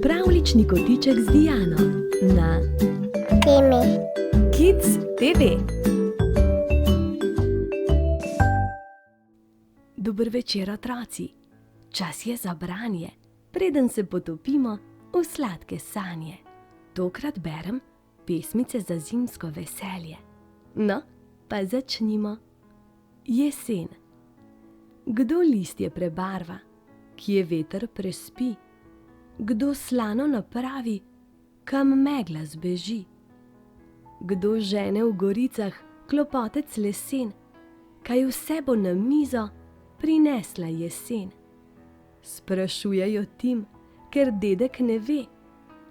Pravljični kotiček z Diano na Temi. Kids TV. Dober večer, otroci. Čas je za branje, preden se potopimo v sladke sanje. Tokrat berem pesmice za zimsko veselje. No, pa začnimo. Jesen. Kdo listje prebarva, kje veter prespi? Kdo slano napravi, kam megla zbeži? Kdo žene v goricah klopotec lesen, kaj vse bo na mizo prinesla jesen? Sprašujejo Tim, ker dedek ne ve,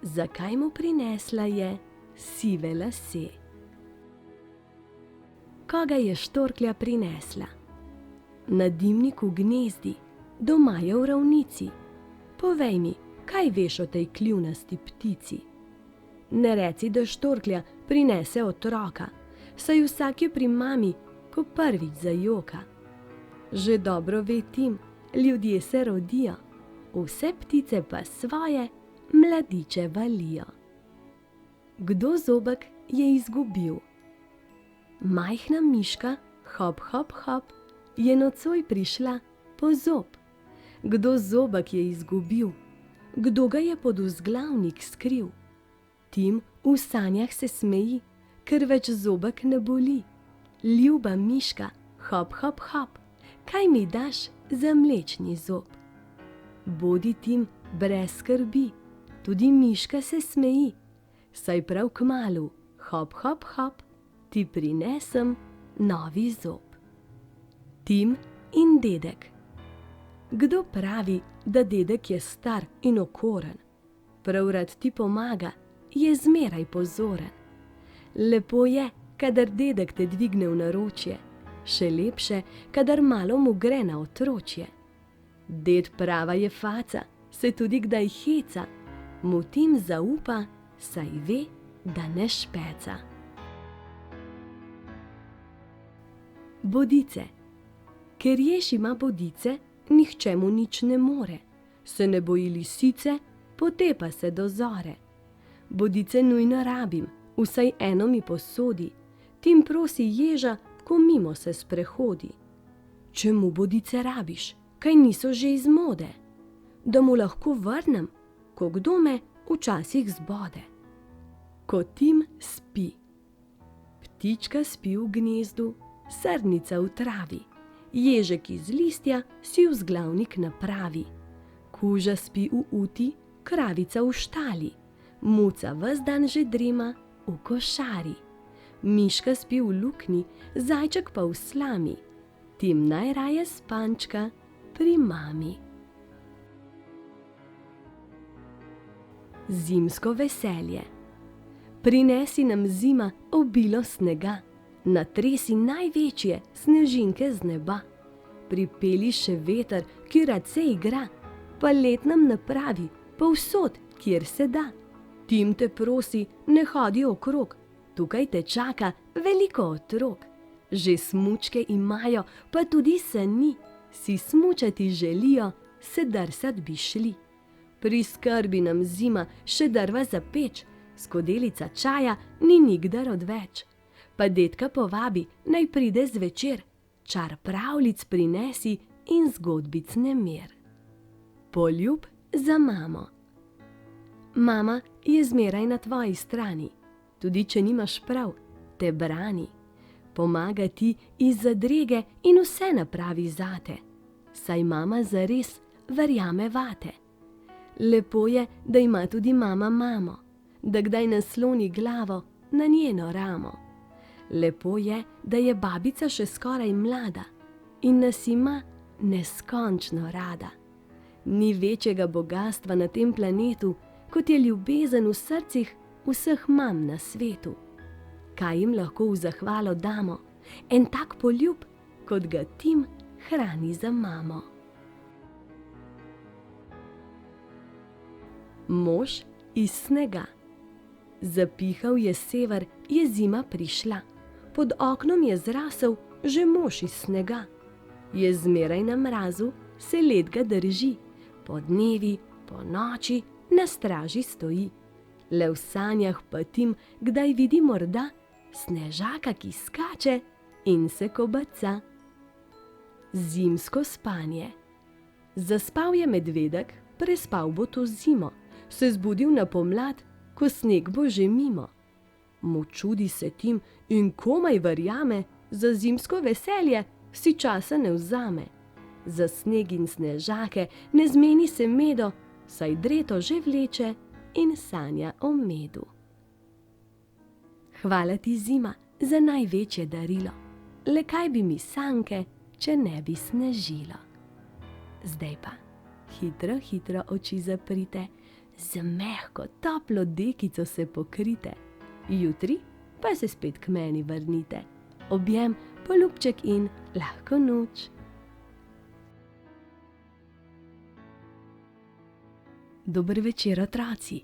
zakaj mu prinesla je sive lase. Koga je štorklja prinesla? Na dimniku gnezdi, doma je v ravnici. Povej mi, kaj veš o tej kljunasti ptici? Ne reci, da štorklja prinese otroka, saj vsak je pri mami, ko prvič zajoka. Že dobro ve Tim, ljudje se rodijo, vse ptice pa svoje mladiče valijo. Kdo zobek je izgubil? Majhna miška, hop, hop, hop, je nocoj prišla po zob. Kdo zobek je izgubil? Kdo ga je pod vzglavnik skril? Tim v sanjah se smeji, ker več zobek ne boli. Ljuba miška, hop, hop, hop, kaj mi daš za mlečni zob? Bodi Tim brez skrbi, tudi miška se smeji, saj prav kmalu, hop, hop, hop, ti prinesem novi zob. Tim in dedek. Kdo pravi, da dedek je star in okoren? Prav rad ti pomaga, je zmeraj pozoren. Lepo je, kadar dedek te dvigne v naročje, še lepše, kadar malo mu gre na otročje. Ded prava je faca, se tudi kdaj heca, mu Tim zaupa, saj ve, da ne špeca. Bodice. Ker jež ima bodice, nihče mu nič ne more, se ne boji lisice, potepa se do zore. Bodice nujno rabim, vsaj eno mi posodi, Tim prosi ježa, ko mimo se sprehodi. Čemu bodice rabiš, kaj niso že iz mode? Da mu lahko vrnem, ko kdo me včasih zbode. Ko Tim spi. Ptička spi v gnezdu, srnica v travi, ježek iz listja si vzglavnik napravi. Kuža spi v uti, kravica v štali, muca ves dan že drema v košari. Miška spi v luknji, zajček pa v slami, Tim najraje spančka pri mami. Zimsko veselje. Prinesi nam zima obilo snega, natresi največje snežinke z neba. Pripelji še veter, ki rad se igra, pa let nam napravi povsod, kjer se da. Tim te prosi, ne hodi okrog, tukaj te čaka veliko otrok. Že smučke imajo, pa tudi sani, si smučati želijo, se drsat bi šli. Priskrbi nam zima še drva za peč, skodelica čaja ni nikdar odveč. Pa dedka povabi, naj pride zvečer, čar pravljic prinesi in zgodbic nemir. Poljub za mamo. Mama je zmeraj na tvoji strani, tudi če nimaš prav, te brani. Pomaga ti iz zadrege in vse napravi zate, saj mama zares verjame vate. Lepo je, da ima tudi mama mamo, da kdaj nasloni glavo na njeno ramo. Lepo je, da je babica še skoraj mlada in nas ima neskončno rada. Ni večjega bogastva na tem planetu, kot je ljubezen v srcih vseh mam na svetu. Kaj jim lahko v zahvalo damo, en tak poljub, kot ga Tim hrani za mamo. Mož iz snega. Zapihal je sever, je zima prišla, pod oknom je zrasel že mož iz snega. Je zmeraj na mrazu, se led ga drži, po dnevi, po noči na straži stoji. Le v sanjah patim, kdaj vidi morda snežaka, ki skače in se kobaca. Zimsko spanje. Zaspal je medvedek, prespal bo to zimo, se zbudil na pomlad, ko sneg bo že mimo. Mu čudi se tim in komaj verjame, za zimsko veselje si časa ne vzame. Za sneg in snežake ne zmeni se medo, saj dreto že vleče in sanja o medu. Hvala ti, zima, za največje darilo. Le kaj bi mi sanke, če ne bi snežilo? Zdaj pa hitro, hitro oči zaprite, z mehko, toplo dekico se pokrite. Jutri pa se spet k meni vrnite. Objem, poljubček in lahko noč. Dober večer, otroci.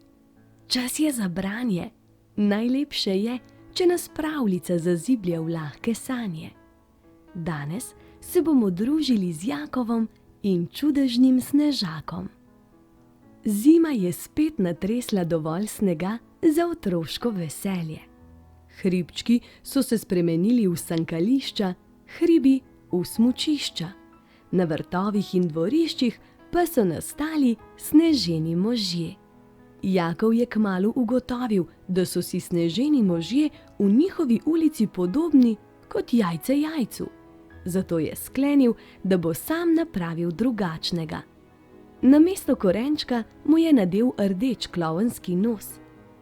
Čas je za branje. Najlepše je, če nas pravljica zaziblje v lahke sanje. Danes se bomo družili z Jakovom in čudežnim snežakom. Zima je spet natresla dovolj snega za otroško veselje. Hribčki so se spremenili v sankališča, hribi v smučišča. Na vrtovih in dvoriščih pa so nastali sneženi možje. Jakov je kmalu ugotovil, da so si sneženi možje v njihovi ulici podobni kot jajce jajcu. Zato je sklenil, da bo sam napravil drugačnega. Namesto korenčka mu je nadel rdeč klovnski nos.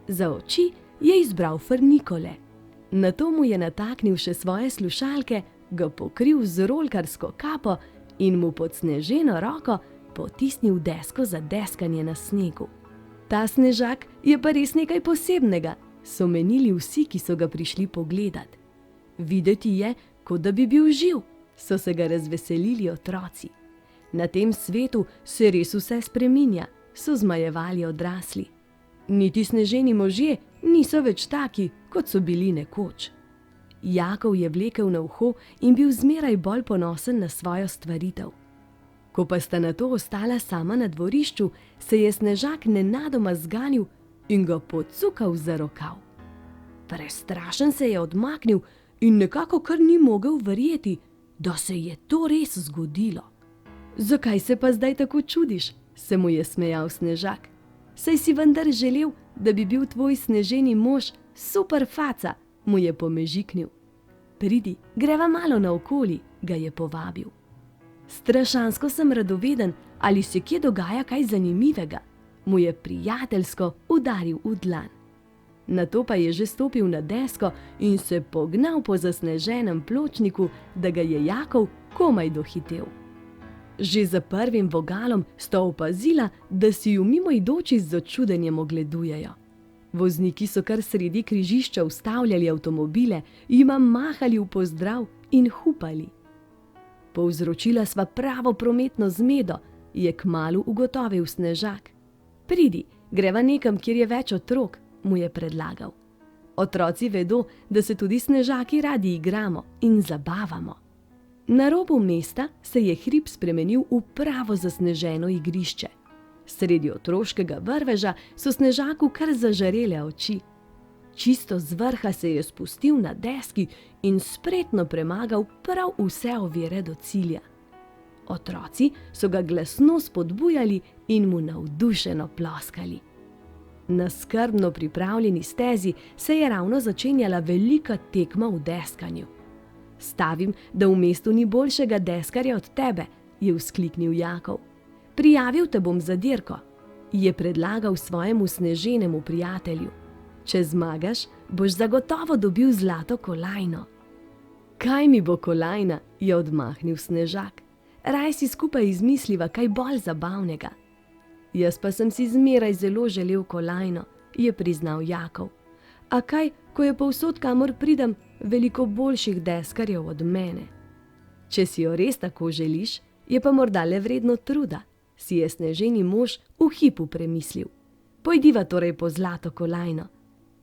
Za oči je izbral frnikole. Nato mu je nataknil še svoje slušalke, ga pokril z rolkarsko kapo in mu pod sneženo roko potisnil desko za deskanje na snegu. Ta snežak je pa res nekaj posebnega, so menili vsi, ki so ga prišli pogledat. Videti je, kot da bi bil živ, so se ga razveselili otroci. Na tem svetu se res vse spreminja, so zmajevali odrasli. Niti sneženi možje niso več taki, kot so bili nekoč. Jakov je vlekel na uho in bil zmeraj bolj ponosen na svojo stvaritev. Ko pa sta nato ostala sama na dvorišču, se je snežak nenadoma zganil in ga pocukal za rokav. Prestrašen se je odmaknil in nekako kar ni mogel verjeti, da se je to res zgodilo. Zakaj se pa zdaj tako čudiš, se mu je smejal snežak. Saj si vendar želel, da bi bil tvoj sneženi mož super faca, mu je pomežiknil. Pridi, greva malo naokoli, ga je povabil. Strašansko sem radoveden, ali se kje dogaja kaj zanimivega, mu je prijateljsko udaril v dlan. Nato pa je že stopil na desko in se pognal po zasneženem pločniku, da ga je Jakov komaj dohitel. Že za prvim vogalom sta opazila, da si ju mimoidoči z začudenjem ogledujejo. Vozniki so kar sredi križišča ustavljali avtomobile, jima mahali v pozdrav in hupali. Povzročila sva pravo prometno zmedo, je kmalu ugotovil snežak. Pridi, greva nekam, kjer je več otrok, mu je predlagal. Otroci vedo, da se tudi snežaki radi igramo in zabavamo. Na robu mesta se je hrib spremenil v pravo zasneženo igrišče. Sredi otroškega vrveža so snežaku kar zažarele oči. Čisto z vrha se je spustil na deski in spretno premagal prav vse ovire do cilja. Otroci so ga glasno spodbujali in mu navdušeno ploskali. Na skrbno pripravljeni stezi se je ravno začenjala velika tekma v deskanju. Stavim, da v mestu ni boljšega deskarja od tebe, je vzkliknil Jakov. Prijavil te bom za dirko, je predlagal svojemu sneženemu prijatelju. Če zmagaš, boš zagotovo dobil zlato kolajno. Kaj mi bo kolajna, je odmahnil snežak. Raj si skupaj izmisliva kaj bolj zabavnega. Jaz pa sem si zmeraj zelo želel kolajno, je priznal Jakov. A kaj, ko je povsod, kamor pridem, veliko boljših deskarjev od mene. Če si jo res tako želiš, je pa morda le vredno truda, si je sneženi mož v hipu premislil. Pojdiva torej po zlato kolajno.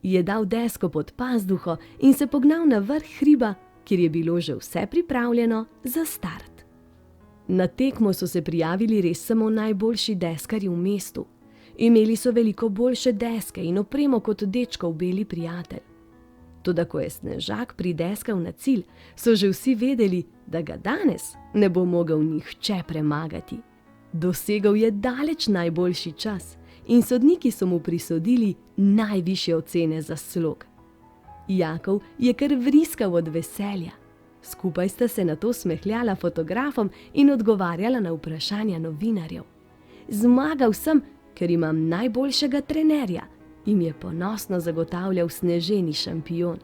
Je dal desko pod pazduho in se pognal na vrh hriba, kjer je bilo že vse pripravljeno za start. Na tekmo so se prijavili res samo najboljši deskarji v mestu. Imeli so veliko boljše deske in opremo kot dečkov beli prijatelj. Toda ko je Snežak prideskal na cilj, so že vsi vedeli, da ga danes ne bo mogel nihče premagati. Dosegel je daleč najboljši čas in sodniki so mu prisodili najvišje ocene za slog. Jakov je kar vriskal od veselja. Skupaj sta se nato smehljala fotografom in odgovarjala na vprašanja novinarjev. Zmagal sem, ker imam najboljšega trenerja, jim je ponosno zagotavljal sneženi šampion.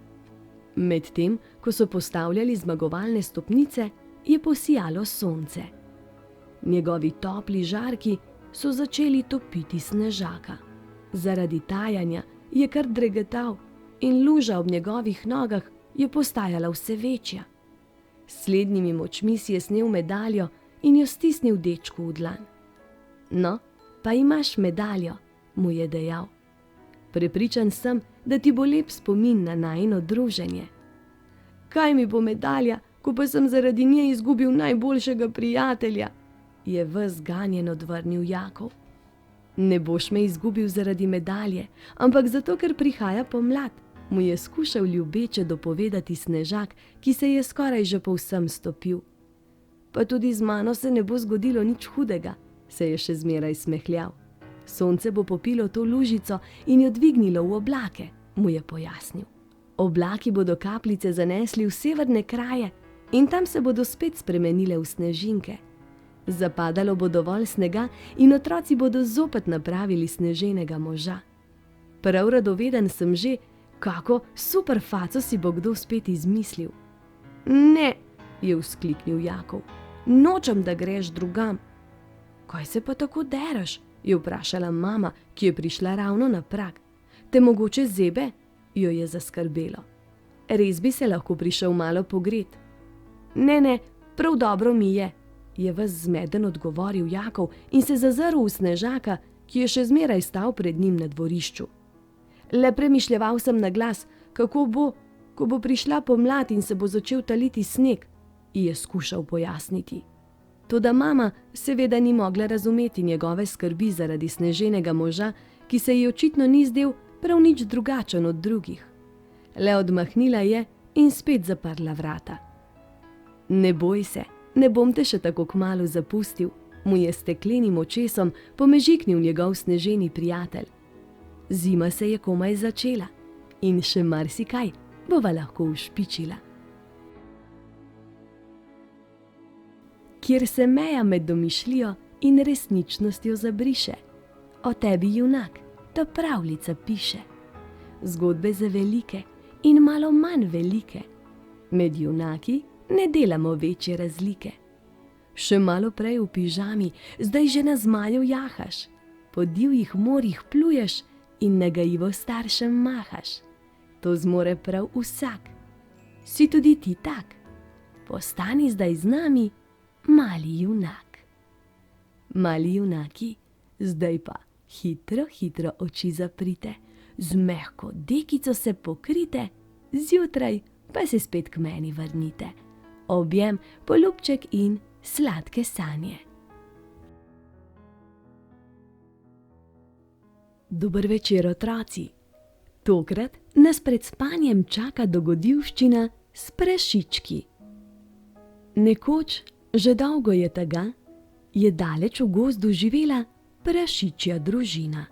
Medtem, ko so postavljali zmagovalne stopnice, je posijalo sonce. Njegovi topli žarki so začeli topiti Snežaka. Zaradi tajanja je kar dregetal in luža ob njegovih nogah je postajala vse večja. S slednjimi močmi si je snel medaljo in jo stisnil dečku v dlan. No, pa imaš medaljo, mu je dejal. Prepričan sem, da ti bo lep spomin na najino druženje. Kaj mi bo medalja, ko pa sem zaradi nje izgubil najboljšega prijatelja, je ves ganjen odvrnil Jakov. Ne boš me izgubil zaradi medalje, ampak zato, ker prihaja pomlad, mu je skušal ljubeče dopovedati Snežak, ki se je skoraj že povsem stopil. Pa tudi z mano se ne bo zgodilo nič hudega, se je še zmeraj smehljal. Sonce bo popilo to lužico in jo dvignilo v oblake, mu je pojasnil. Oblaki bodo kapljice zanesli v severne kraje in tam se bodo spet spremenile v snežinke. Zapadalo bo dovolj snega in otroci bodo zopet napravili sneženega moža. Prav radoveden sem že, kako super faco si bo kdo spet izmislil. Ne, je vzkliknil Jakov, nočem, da greš drugam. Kaj se pa tako deraš, je vprašala mama, ki je prišla ravno na prag. Te mogoče zebe? Jo je zaskrbelo. Res bi se lahko prišel malo pogret. Ne, prav dobro mi je ves zmeden odgovoril Jakov in se zazrl v Snežaka, ki je še zmeraj stal pred njim na dvorišču. Le premišljeval sem na glas, kako bo, ko bo prišla pomlad in se bo začel taliti sneg, ji je skušal pojasniti. Toda mama seveda ni mogla razumeti njegove skrbi zaradi sneženega moža, ki se ji očitno ni zdel prav nič drugačen od drugih. Le odmahnila je in spet zaprla vrata. Ne boj se, ne bom te še tako kmalu zapustil, mu je steklenim očesom pomežiknil njegov sneženi prijatelj. Zima se je komaj začela in še marsikaj bova lahko ušpičila. Kjer se meja med domišljijo in resničnostjo zabriše, o tebi, junak, ta pravljica piše. Zgodbe za velike in malo manj velike, med junaki ne delamo večje razlike. Še malo prej v pižami, zdaj že na zmaju jahaš, po divjih morjih pluješ in nagajivo staršem mahaš. To zmore prav vsak. Si tudi ti tak? Postani zdaj z nami mali junak. Mali junaki, zdaj pa hitro oči zaprite, z mehko dekico se pokrite, zjutraj pa se spet k meni vrnite. Objem, poljubček in sladke sanje. Dober večer, otroci. Tokrat nas pred spanjem čaka dogodivščina s prašički. Nekoč, že dolgo je tega, je daleč v gozdu živela prašičja družina.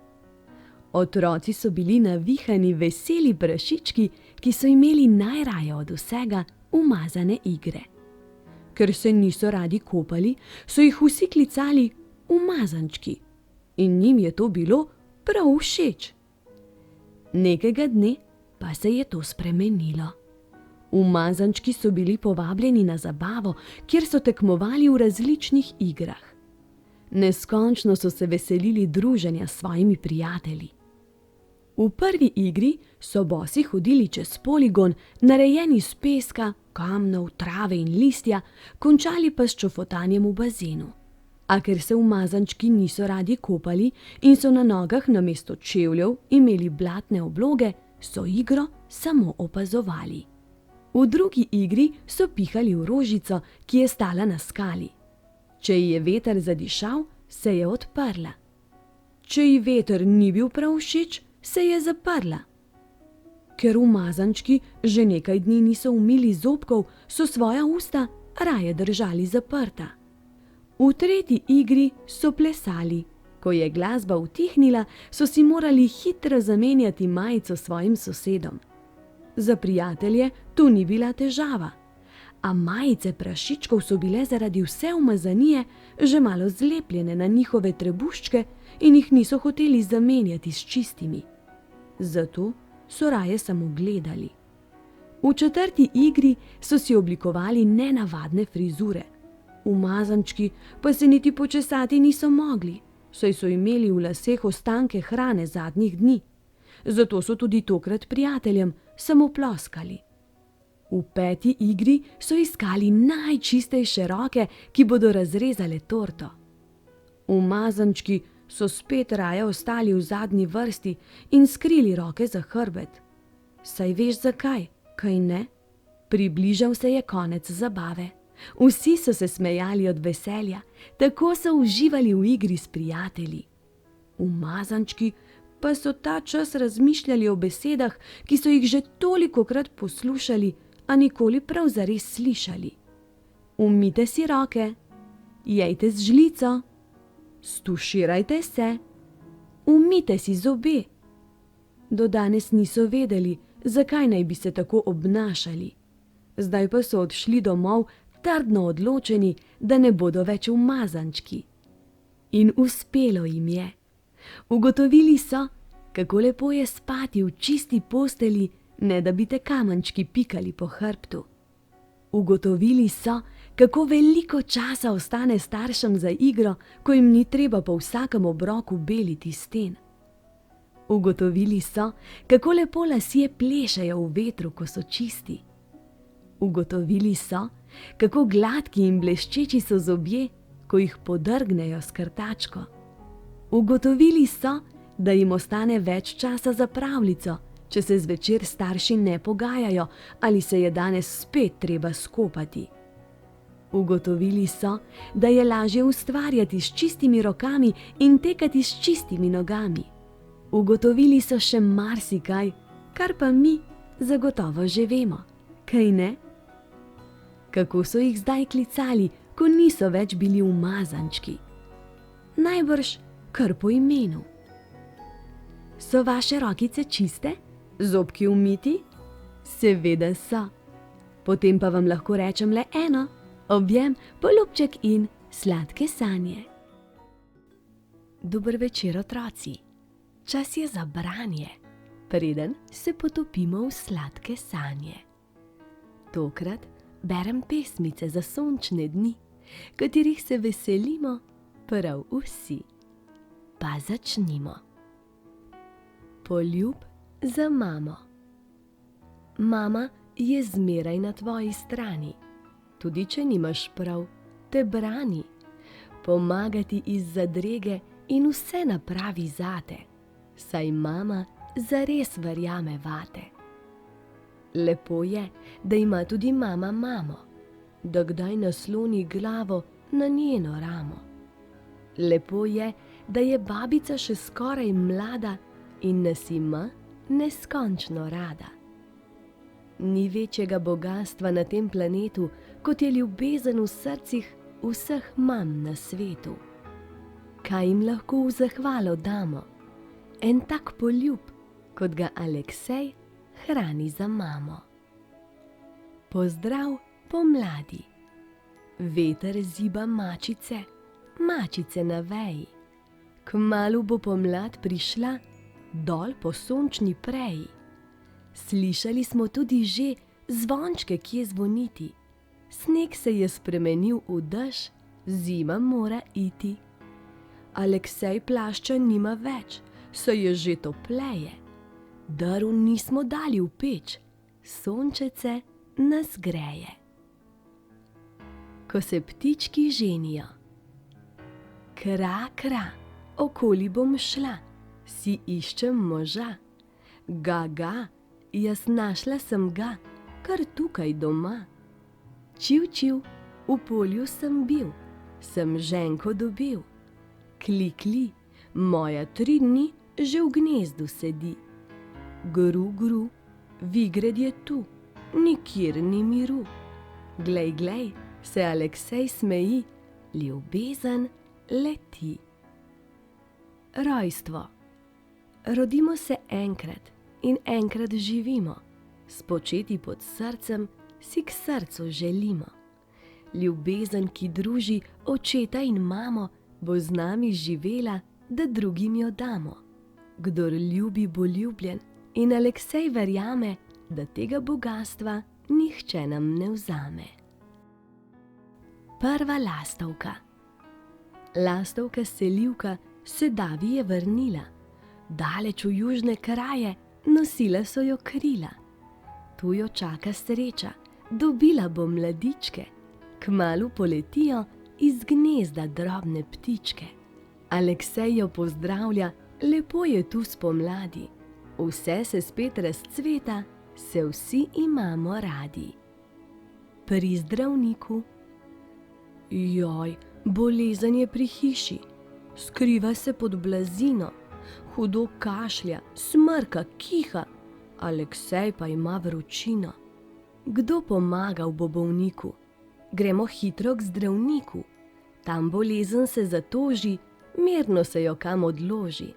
Otroci so bili navihani veseli prašički, ki so imeli najraje od vsega umazane igre. Ker se niso radi kopali, so jih vsi klicali umazančki in njim je to bilo prav všeč. Nekega dne pa se je to spremenilo. Umazančki so bili povabljeni na zabavo, kjer so tekmovali v različnih igrah. Neskončno so se veselili druženja s svojimi prijatelji. V prvi igri so bosi hodili čez poligon, narejen iz peska, kamnov, trave in listja, končali pa s čofotanjem v bazenu. A ker se umazančki niso radi kopali in so na nogah namesto čevljev imeli blatne obloge, so igro samo opazovali. V drugi igri so pihali v rožico, ki je stala na skali. Če ji je veter zadišal, se je odprla. Če ji veter ni bil prav všeč, se je zaprla. Ker umazančki že nekaj dni niso umili zobkov, so svoja usta raje držali zaprta. V tretji igri so plesali. Ko je glasba utihnila, so si morali hitro zamenjati majico s svojim sosedom. Za prijatelje to ni bila težava, a majice prašičkov so bile zaradi vse umazanije že malo zlepljene na njihove trebuščke in jih niso hoteli zamenjati s čistimi. Zato so raje samo gledali. V četrti igri so si oblikovali nenavadne frizure. Umazančki pa se niti počesati niso mogli, saj so imeli v laseh ostanke hrane zadnjih dni. Zato so tudi tokrat prijateljem samo ploskali. V peti igri so iskali najčistejše roke, ki bodo razrezale torto. Umazančki so spet raje ostali v zadnji vrsti in skrili roke za hrbet. Saj veš zakaj, kaj ne? Približal se je konec zabave. Vsi so se smejali od veselja, tako so uživali v igri s prijatelji. Umazančki pa so ta čas razmišljali o besedah, ki so jih že tolikokrat poslušali, a nikoli prav zares slišali. Umijte si roke, jejte z žlico, stuširajte se, umijte si zobe. Do danes niso vedeli, zakaj naj bi se tako obnašali. Zdaj pa so odšli domov trdno odločeni, da ne bodo več umazančki. In uspelo jim je. Ugotovili so, kako lepo je spati v čisti postelji, ne da bi te kamenčki pikali po hrbtu. Ugotovili so, kako veliko časa ostane staršem za igro, ko jim ni treba po vsakem obroku beliti sten. Ugotovili so, kako lepo lasje plešejo v vetru, ko so čisti. Ugotovili so, kako gladki in bleščeči so zobje, ko jih podrgnejo s krtačko. Ugotovili so, da jim ostane več časa za pravljico, če se zvečer starši ne pogajajo ali se je danes spet treba skopati. Ugotovili so, da je lažje ustvarjati s čistimi rokami in tekati s čistimi nogami. Ugotovili so še marsikaj, kar pa mi zagotovo že vemo, kaj ne? Kako so jih zdaj klicali, ko niso več bili umazančki? Najbrž kar po imenu. So vaše rokice čiste? Zobki umiti? Seveda so. Potem pa vam lahko rečem le eno: objem, poljubček in sladke sanje. Dober večer, otroci. Čas je za branje, preden se potopimo v sladke sanje. Tokrat berem pesmice za sončne dni, katerih se veselimo prav vsi. Pa začnimo. Poljub za mamo. Mama je zmeraj na tvoji strani. Tudi če nimaš prav, te brani. Pomaga ti iz zadrege in vse napravi zate, saj mama zares verjame vate. Lepo je, da ima tudi mama mamo, da kdaj nasloni glavo na njeno ramo. Lepo je, da je babica še skoraj mlada in nas ima neskončno rada. Ni večjega bogastva na tem planetu, kot je ljubezen v srcih vseh mam na svetu. Kaj jim lahko v zahvalo damo? En tak poljub, kot ga Aleksej hrani za mamo. Pozdrav pomladi. Veter ziba mačice, mačice na veji. Kmalu bo pomlad prišla, dol po sončni preji. Slišali smo tudi že zvončke kje zvoniti. Sneg se je spremenil v dež, zima mora iti. Aleksej plašča nima več, saj je že topleje. Drv nismo dali v peč, sončece nas greje. Ko se ptički ženijo. Kra, kra, okoli bom šla, si iščem moža. Ga, ga, jaz našla sem ga, kar tukaj doma. Čiv, čiv, v polju sem bil, sem ženko dobil. Kli, kli, moja 3 dni že v gnezdu sedi. Gru, gru, Vigred je tu, nikjer ni miru. Glej, glej, se Aleksej smeji, ljubezen leti. Rojstvo. Rodimo se enkrat in enkrat živimo, spočeti pod srcem si k srcu želimo. Ljubezen, ki druži očeta in mamo, bo z nami živela, da drugim jo damo. Kdor ljubi, bo ljubljen, in Aleksej verjame, da tega bogastva nihče nam ne vzame. Prva lastovka. Lastovka selivka se Davi je vrnila, daleč v južne kraje, nosila so jo krila. Tu jo čaka sreča, dobila bo mladičke, kmalu poletijo iz gnezda drobne ptičke. Aleksej jo pozdravlja, lepo je tu spomladi, vse se spet razcveta, se vsi imamo radi. Pri zdravniku. Joj, bolezen je pri hiši, skriva se pod blazino, hudo kašlja, smrka, kiha, Aleksej pa ima vročino. Kdo pomagal bo bolniku? Gremo hitro k zdravniku, tam bolezen se zatoži, mirno se jo kam odloži.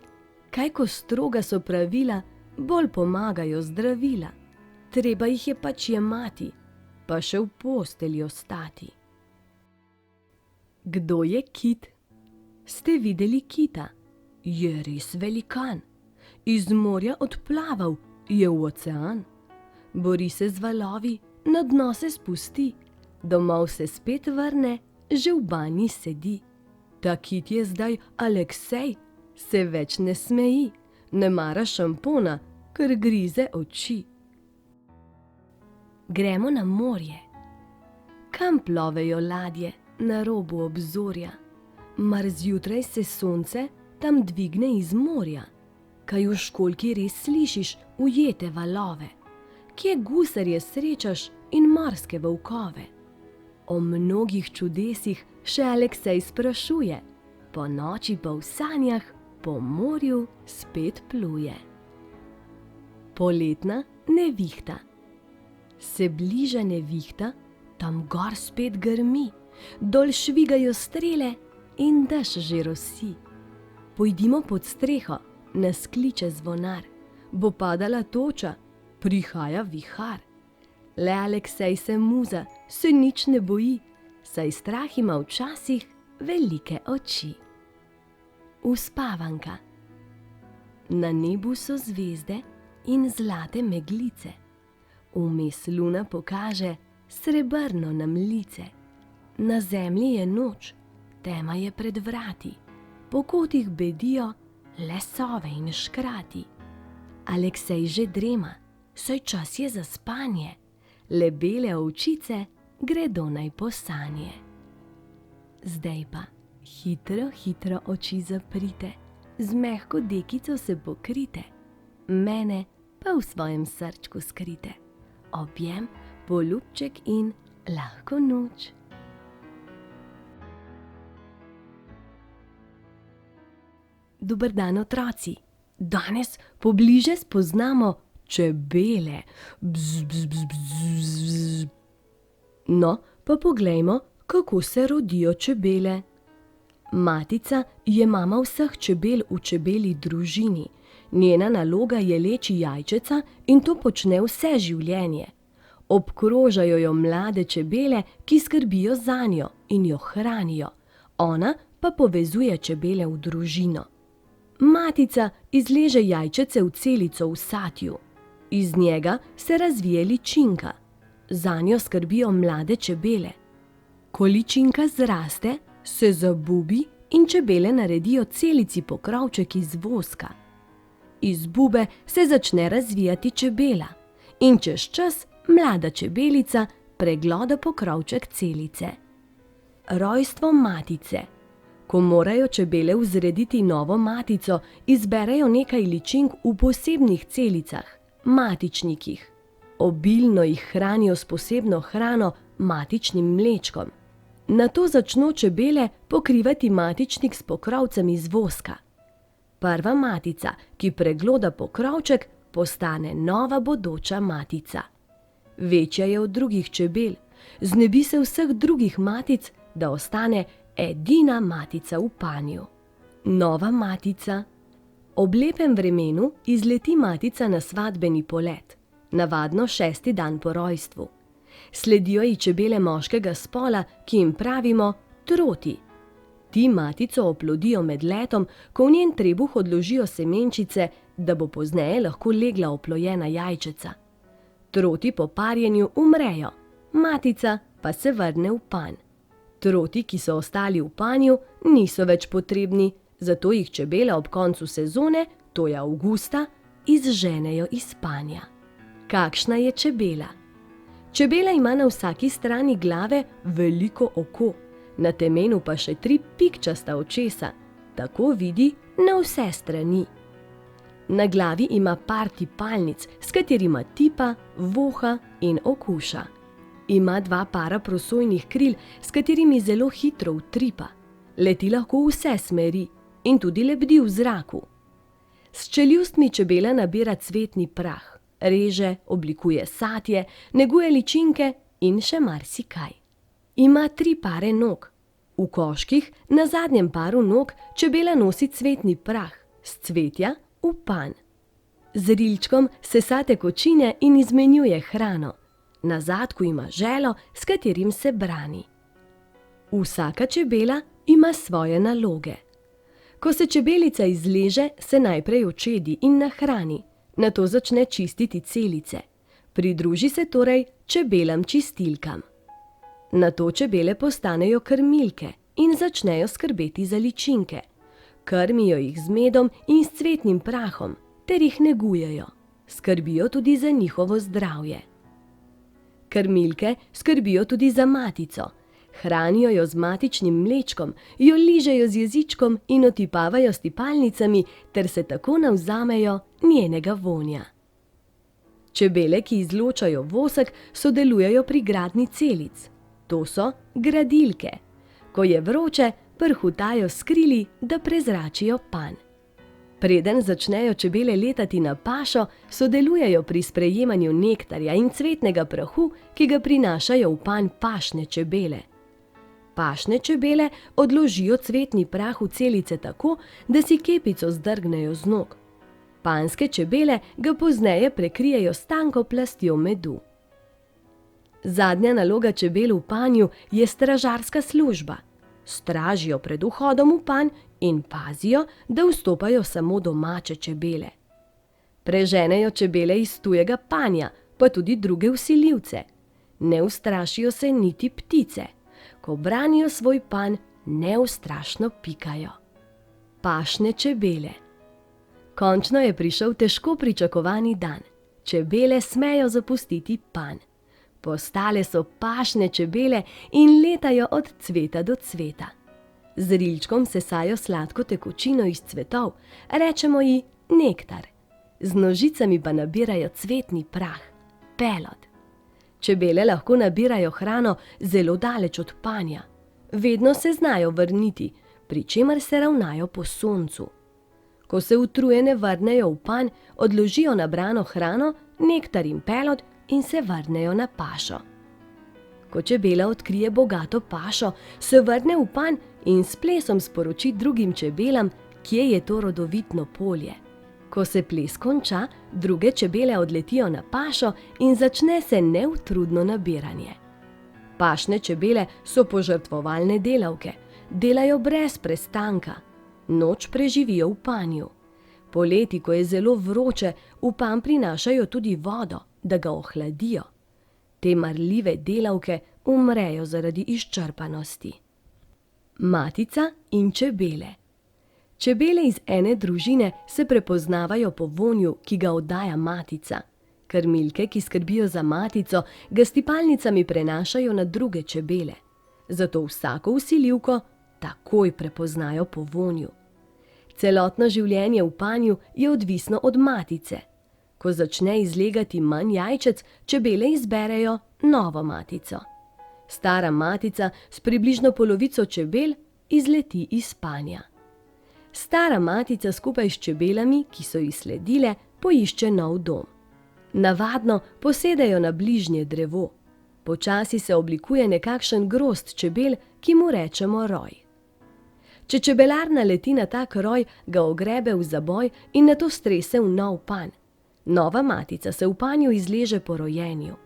Kaj ko stroga so pravila, bolj pomagajo zdravila. Treba jih je pač jemati, pa še v postelji ostati. Kdo je kit? Ste videli kita? Je res velikan. Iz morja odplaval, je v ocean. Bori se z valovi, na dno se spusti, domov se spet vrne, že v banji sedi. Ta kit je zdaj Aleksej, se več ne smeji, ne mara šampona, ker grize oči. Gremo na morje. Kam plovejo ladje na robu obzorja? Mar zjutraj se sonce tam dvigne iz morja? Kaj v školjki res slišiš ujete valove? Kje gusarje srečaš in morske volkove? O mnogih čudesih še Aleksej sprašuje, po noči pa v sanjah po morju spet pluje. Poletna nevihta. Se bliža nevihta, tam gor spet grmi, dol švigajo strele in dež že rosi. Pojdimo pod streho, nas kliče zvonar, bo padala toča, prihaja vihar. Le Aleksej se muza, se nič ne boji, saj strah ima včasih velike oči. Uspavanka. Na nebu so zvezde in zlate meglice, vmes luna pokaže srebrno nam lice. Na zemlji je noč, tema je pred vrati, po kotih bedijo le sove in škrati. Aleksej že drema, saj čas je za spanje, le bele ovčice gredo naj po sanje. Zdaj pa hitro, hitro oči zaprite, z mehko dekico se pokrite, mene pa v svojem srčku skrite. Objem, poljubček in lahko noč. Dober dan, otroci! Danes pobliže spoznamo čebele. Bzz, bzz, bzz, bzz, bzz. No, pa poglejmo, kako se rodijo čebele. Matica je mama vseh čebel v čebelji družini. Njena naloga je leči jajčeca in to počne vse življenje. Obkrožajo jo mlade čebele, ki skrbijo zanjo in jo hranijo. Ona pa povezuje čebele v družino. Matica izleže jajčece v celico v satju. Iz njega se razvije ličinka. Zanjo skrbijo mlade čebele. Ko ličinka zraste, se zabubi in čebele naredijo celici pokrovček iz voska. Iz bube se začne razvijati čebela in čez čas mlada čebelica pregloda pokrovček celice. Rojstvo matice. Ko morajo čebele vzrediti novo matico, izberejo nekaj ličink v posebnih celicah, matičnikih. Obilno jih hranijo s posebno hrano, matičnim mlečkom. Nato začno čebele pokrivati matičnik s pokrovcem iz voska. Prva matica, ki pregloda pokrovček, postane nova bodoča matica. Večja je od drugih čebel, znebi se vseh drugih matic, da ostane edina matica v panju. Nova matica. Ob lepem vremenu izleti matica na svadbeni polet, navadno 6. dan po rojstvu. Sledijo ji čebele moškega spola, ki jim pravimo troti. Ti matico oplodijo med letom, ko v njen trebuh odložijo semenčice, da bo pozneje lahko legla oplojena jajčeca. Troti po parjenju umrejo, matica pa se vrne v panj. Troti, ki so ostali v panju, niso več potrebni, zato jih čebele ob koncu sezone, to je avgusta, izženejo iz panja. Kakšna je čebela? Čebela ima na vsaki strani glave veliko oko, na temenu pa še 3 pikčasta očesa, tako vidi na vse strani. Na glavi ima par tipalnic, s katerima tipa, voha in okuša. Ima 2 para prosojnih kril, s katerimi zelo hitro utripa. Leti lahko v vse smeri in tudi lebdi v zraku. S čeljustmi čebela nabira cvetni prah, reže, oblikuje satje, neguje ličinke in še marsikaj. Ima 3 pare nog. V koških, na zadnjem paru nog, čebela nosi cvetni prah, s cvetja v panj. Z rilčkom sesa tekočine in izmenjuje hrano. Na zadku ima želo, s katerim se brani. Vsaka čebela ima svoje naloge. Ko se čebelica izleže, se najprej očedi in nahrani, nato začne čistiti celice. Pridruži se torej čebelam čistilkam. Nato čebele postanejo krmilke in začnejo skrbeti za ličinke. Krmijo jih z medom in s cvetnim prahom, ter jih negujejo. Skrbijo tudi za njihovo zdravje. Krmilke skrbijo tudi za matico. Hranijo jo z matičnim mlečkom, jo ližejo z jezičkom in otipavajo s tipalnicami, ter se tako navzamejo njenega vonja. Čebele, ki izločajo vosek, sodelujejo pri gradnji celic. To so gradilke. Ko je vroče, prhutajo s krili, da prezračijo panj. Preden začnejo čebele letati na pašo, sodelujejo pri sprejemanju nektarja in cvetnega prahu, ki ga prinašajo v panj pašne čebele. Pašne čebele odložijo cvetni prah v celice tako, da si kepico zdrgnejo z nog. Panjske čebele ga pozneje prekrijejo s tanko plastjo medu. Zadnja naloga čebel v panju je stražarska služba. Stražijo pred vhodom v panj in pazijo, da vstopajo samo domače čebele. Preženejo čebele iz tujega panja, pa tudi druge vsiljivce. Ne ustrašijo se niti ptice. Ko branijo svoj panj, neustrašno pikajo. Pašne čebele. Končno je prišel težko pričakovani dan. Čebele smejo zapustiti panj. Postale so pašne čebele in letajo od cveta do cveta. Z rilčkom sesajo sladko tekočino iz cvetov, rečemo ji nektar. Z nožicami pa nabirajo cvetni prah, pelod. Čebele lahko nabirajo hrano zelo daleč od panja. Vedno se znajo vrniti, pri čemer se ravnajo po soncu. Ko se utrujene vrnejo v panj, odložijo nabrano hrano, nektar in pelod in se vrnejo na pašo. Ko čebela odkrije bogato pašo, se vrne v panj in s plesom sporoči drugim čebelam, kje je to rodovitno polje. Ko se ples konča, druge čebele odletijo na pašo in začne se neutrudno nabiranje. Pašne čebele so požrtvovalne delavke, delajo brez prestanka. Noč preživijo v panju. Poleti, ko je zelo vroče, v panj prinašajo tudi vodo, da ga ohladijo. Te marljive delavke umrejo zaradi izčrpanosti. Matica in čebele. Čebele iz ene družine se prepoznavajo po vonju, ki ga oddaja matica. Krmilke, ki skrbijo za matico, ga s tipalnicami prenašajo na druge čebele. Zato vsako vsiljivko takoj prepoznajo po vonju. Celotno življenje v panju je odvisno od matice. Ko začne izlegati manj jajčec, čebele izberejo novo matico. Stara matica s približno polovico čebel izleti iz panja. Stara matica skupaj s čebelami, ki so ji sledile, poišče nov dom. Navadno posedejo na bližnje drevo. Počasi se oblikuje nekakšen grozd čebel, ki mu rečemo roj. Če čebelar naleti na tak roj, ga ogrebe v zaboj in nato strese v nov panj. Nova matica se v panju izleže po rojenju.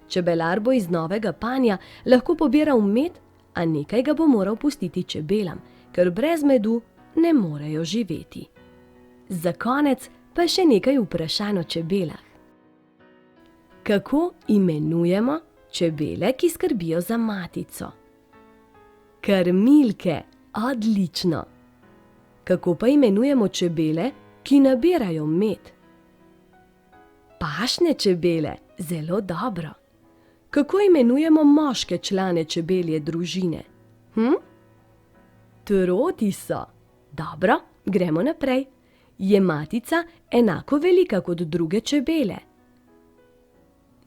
Čebelar bo iz novega panja lahko pobiral med, a nekaj ga bo moral pustiti čebelam, ker brez medu ne morejo živeti. Za konec pa še nekaj vprašanj o čebelah. Kako imenujemo čebele, ki skrbijo za matico? Krmilke, odlično! Kako pa imenujemo čebele, ki nabirajo med? Pašne čebele, zelo dobro. Kako imenujemo moške člane čebelje družine? Troti so. Dobro, gremo naprej. Je matica enako velika kot druge čebele?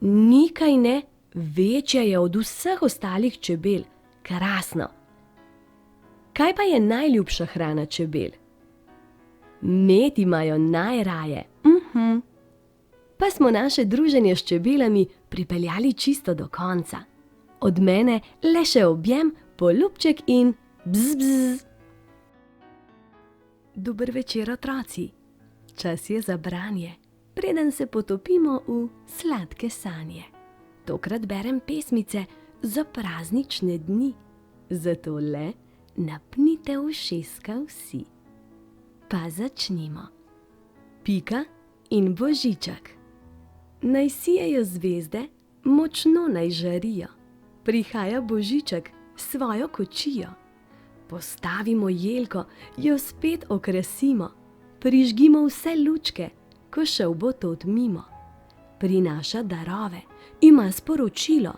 Nikaj ne, večja je od vseh ostalih čebel. Krasno. Kaj pa je najljubša hrana čebel? Med imajo najraje. Pa smo naše druženje s čebelami pripeljali čisto do konca. Od mene le še objem, poljubček in bzz, bzz. Dober večer, otroci. Čas je za branje, preden se potopimo v sladke sanje. Tokrat berem pesmice za praznične dni, zato le napnite ušeska vsi. Pa začnimo. Pika in Božiček. Naj sijejo zvezde, močno naj žarijo. Prihaja Božiček s svojo kočijo. Postavimo jelko, jo spet okrasimo. Prižgimo vse lučke, ko šel bo tod mimo. Prinaša darove, ima sporočilo.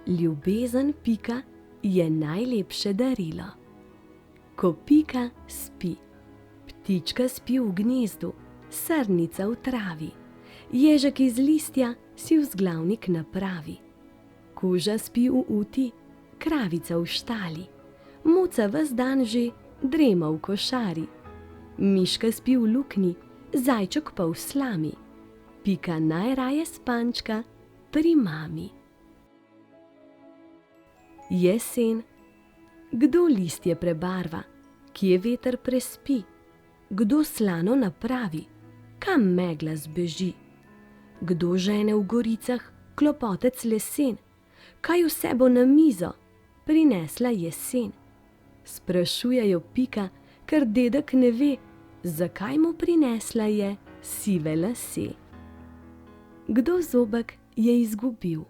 Ljubezen Pika je najlepše darilo. Ko Pika spi, ptička spi v gnezdu, srnica v travi. Ježek iz listja si vzglavnik napravi. Kuža spi v uti, kravica v štali. Muca ves dan že drema v košari. Miška spi v luknji, zajček pa v slami. Pika najraje spančka pri mami. Jesen. Kdo listje prebarva? Kje veter prespi? Kdo slano napravi? Kam megla zbeži? Kdo žene v goricah klopotec lesen? Kaj vse bo na mizo prinesla jesen? Sprašujejo Pika, ker dedek ne ve, zakaj mu prinesla je sive lase. Kdo zobek je izgubil?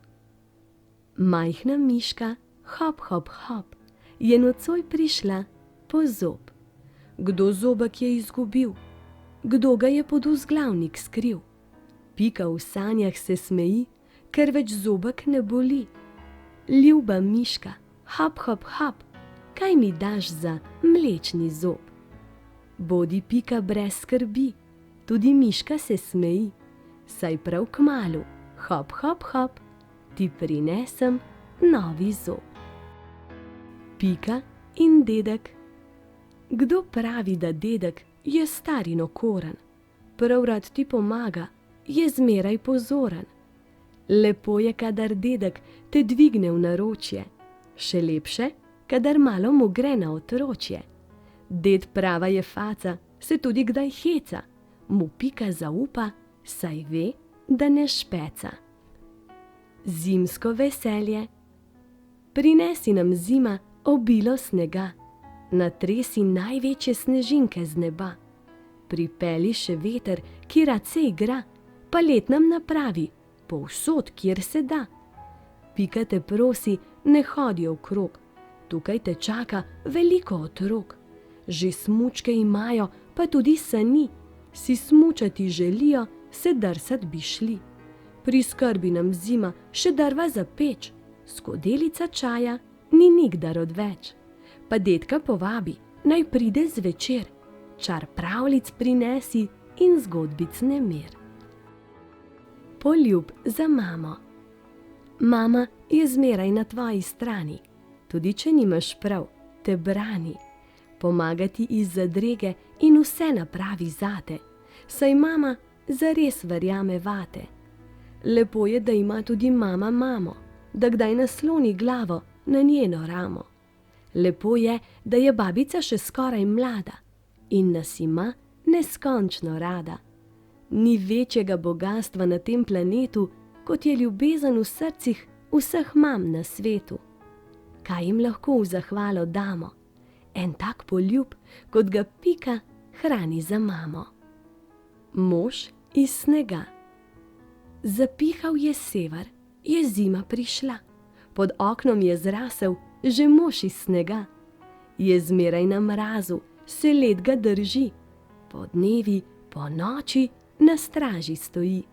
Majhna miška, hop, hop, hop, je nocoj prišla po zob. Kdo zobek je izgubil? Kdo ga je pod vzglavnik skril? Pika v sanjah se smeji, ker več zobek ne boli. Ljuba miška, hop, hop, hop, kaj mi daš za mlečni zob? Bodi Pika brez skrbi, tudi miška se smeji, saj prav kmalu, hop, hop, hop, ti prinesem novi zob. Pika in dedek. Kdo pravi, da dedek je star in okoren? Prav rad ti pomaga, je zmeraj pozoren. Lepo je, kadar dedek te dvigne v naročje, še lepše, kadar malo mu gre na otročje. Ded prava je faca, se tudi kdaj heca, mu Pika zaupa, saj ve, da ne špeca. Zimsko veselje. Prinesi nam zima obilo snega, natresi največje snežinke z neba. Pripelji še veter, ki rad se igra, pa let nam napravi, povsod, kjer se da. Pika te prosi, ne hodi okrog, tukaj te čaka veliko otrok. Že smučke imajo, pa tudi sani, si smučati želijo, se drsat bi šli. Priskrbi nam zima še drva za peč, skodelica čaja ni nikdar odveč. Pa dedka povabi, naj pride zvečer, čar pravljic prinesi in zgodbic nemir. Poljub za mamo. Mama je zmeraj na tvoji strani, tudi če nimaš prav, te brani. pomagati iz zadrege in vse napravi zate, saj mama zares verjame vate. Lepo je, da ima tudi mama mamo, da kdaj nasloni glavo na njeno ramo. Lepo je, da je babica še skoraj mlada in nas ima neskončno rada. Ni večjega bogastva na tem planetu, kot je ljubezen v srcih vseh mam na svetu. Kaj jim lahko v zahvalo damo? En tak poljub, kot ga Pika hrani za mamo. Mož iz snega. Zapihal je sever, je zima prišla. Pod oknom je zrasel že mož iz snega. Je zmeraj na mrazu, se led ga drži. Po dnevi, po noči na straži stoji.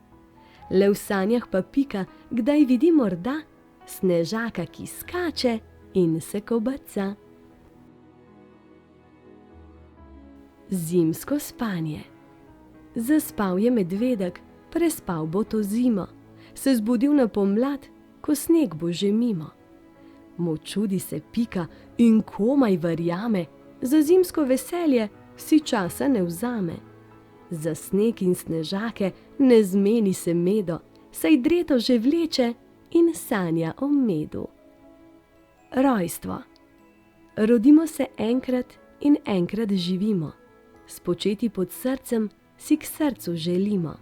Le v sanjah pa Pika kdaj vidi morda snežaka, ki skače in se kobaca. Zimsko spanje. Zaspal je medvedek, prespal bo to zimo, se zbudil na pomlad, ko sneg bo že mimo. Čudi se Pika in komaj verjame, za zimsko veselje si časa ne vzame. Za sneg in snežake ne zmeni se medo, saj dreto že vleče in sanja o medu. Rojstvo. Rodimo se enkrat in enkrat živimo. Spočeti pod srcem si k srcu želimo.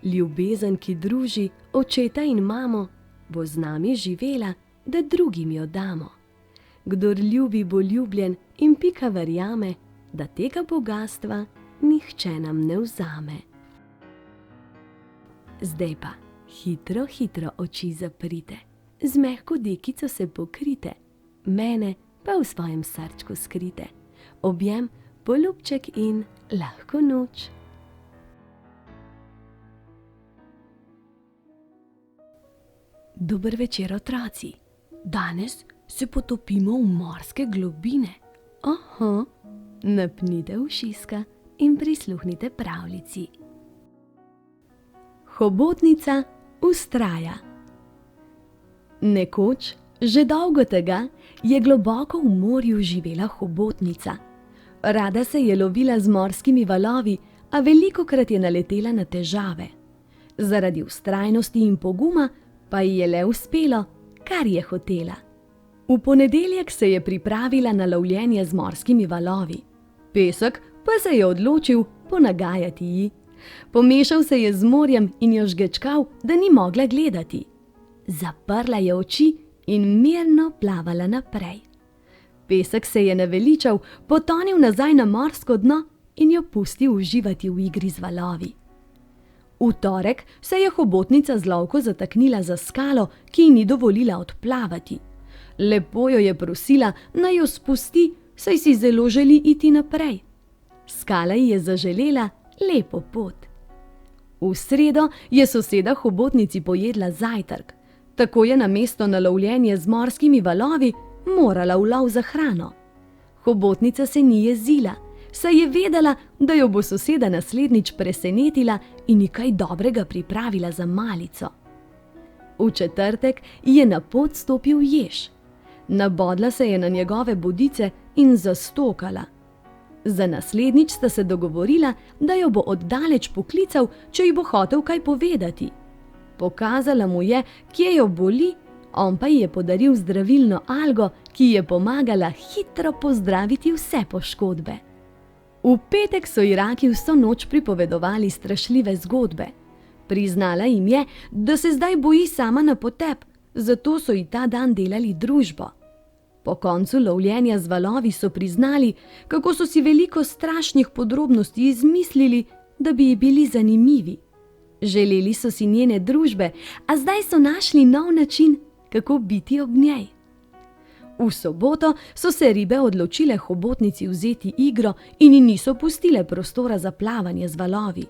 Ljubezen, ki druži očeta in mamo, bo z nami živela, da drugim jo damo. Kdor ljubi, bo ljubljen in Pika verjame, da tega bogastva nihče nam ne vzame. Zdaj pa hitro, hitro oči zaprite, z mehko dekico se pokrite, mene pa v svojem srčku skrite. Objem, poljubček in lahko noč. Dober večer, otroci. Danes se potopimo v morske globine. Aha, napnite ušiska in prisluhnite pravljici. Hobotnica vztraja. Nekoč, že dolgo tega, je globoko v morju živela hobotnica. Rada se je lovila z morskimi valovi, a velikokrat je naletela na težave. Zaradi vztrajnosti in poguma pa ji je le uspelo, kar je hotela. V ponedeljek se je pripravila na lovljenje z morskimi valovi. Pesek pa se je odločil ponagajati ji. Pomešal se je z morjem in jo žgečkal, da ni mogla gledati. Zaprla je oči in mirno plavala naprej. Pesek se je naveličal, potonil nazaj na morsko dno in jo pustil uživati v igri z valovi. V torek se je hobotnica z lovko zataknila za skalo, ki ji ni dovolila odplavati. Lepo jo je prosila, naj jo spusti, saj si zelo želi iti naprej. Skala ji je zaželela lepo pot. V sredo je soseda hobotnici pojedla zajtrk. Tako je namesto na lovljenje z morskimi valovi morala v lov za hrano. Hobotnica se ni jezila, saj je vedela, da jo bo soseda naslednjič presenetila in ji kaj dobrega pripravila za malico. V četrtek je na pot stopil jež. Nabodla se je na njegove bodice in zastokala. Za naslednjič sta se dogovorila, da jo bo oddaleč poklical, če ji bo hotel kaj povedati. Pokazala mu je, kje jo boli, on pa ji je podaril zdravilno algo, ki je pomagala hitro pozdraviti vse poškodbe. V petek so ji raki vso noč pripovedovali strašljive zgodbe. Priznala jim je, da se zdaj boji sama na potep, zato so ji ta dan delali družbo. Po koncu lovljenja z valovi so priznali, kako so si veliko strašnih podrobnosti izmislili, da bi ji bili zanimivi. Želeli so si njene družbe, a zdaj so našli nov način, kako biti ob njej. V soboto so se ribe odločile hobotnici vzeti igro in ji niso pustile prostora za plavanje z valovi.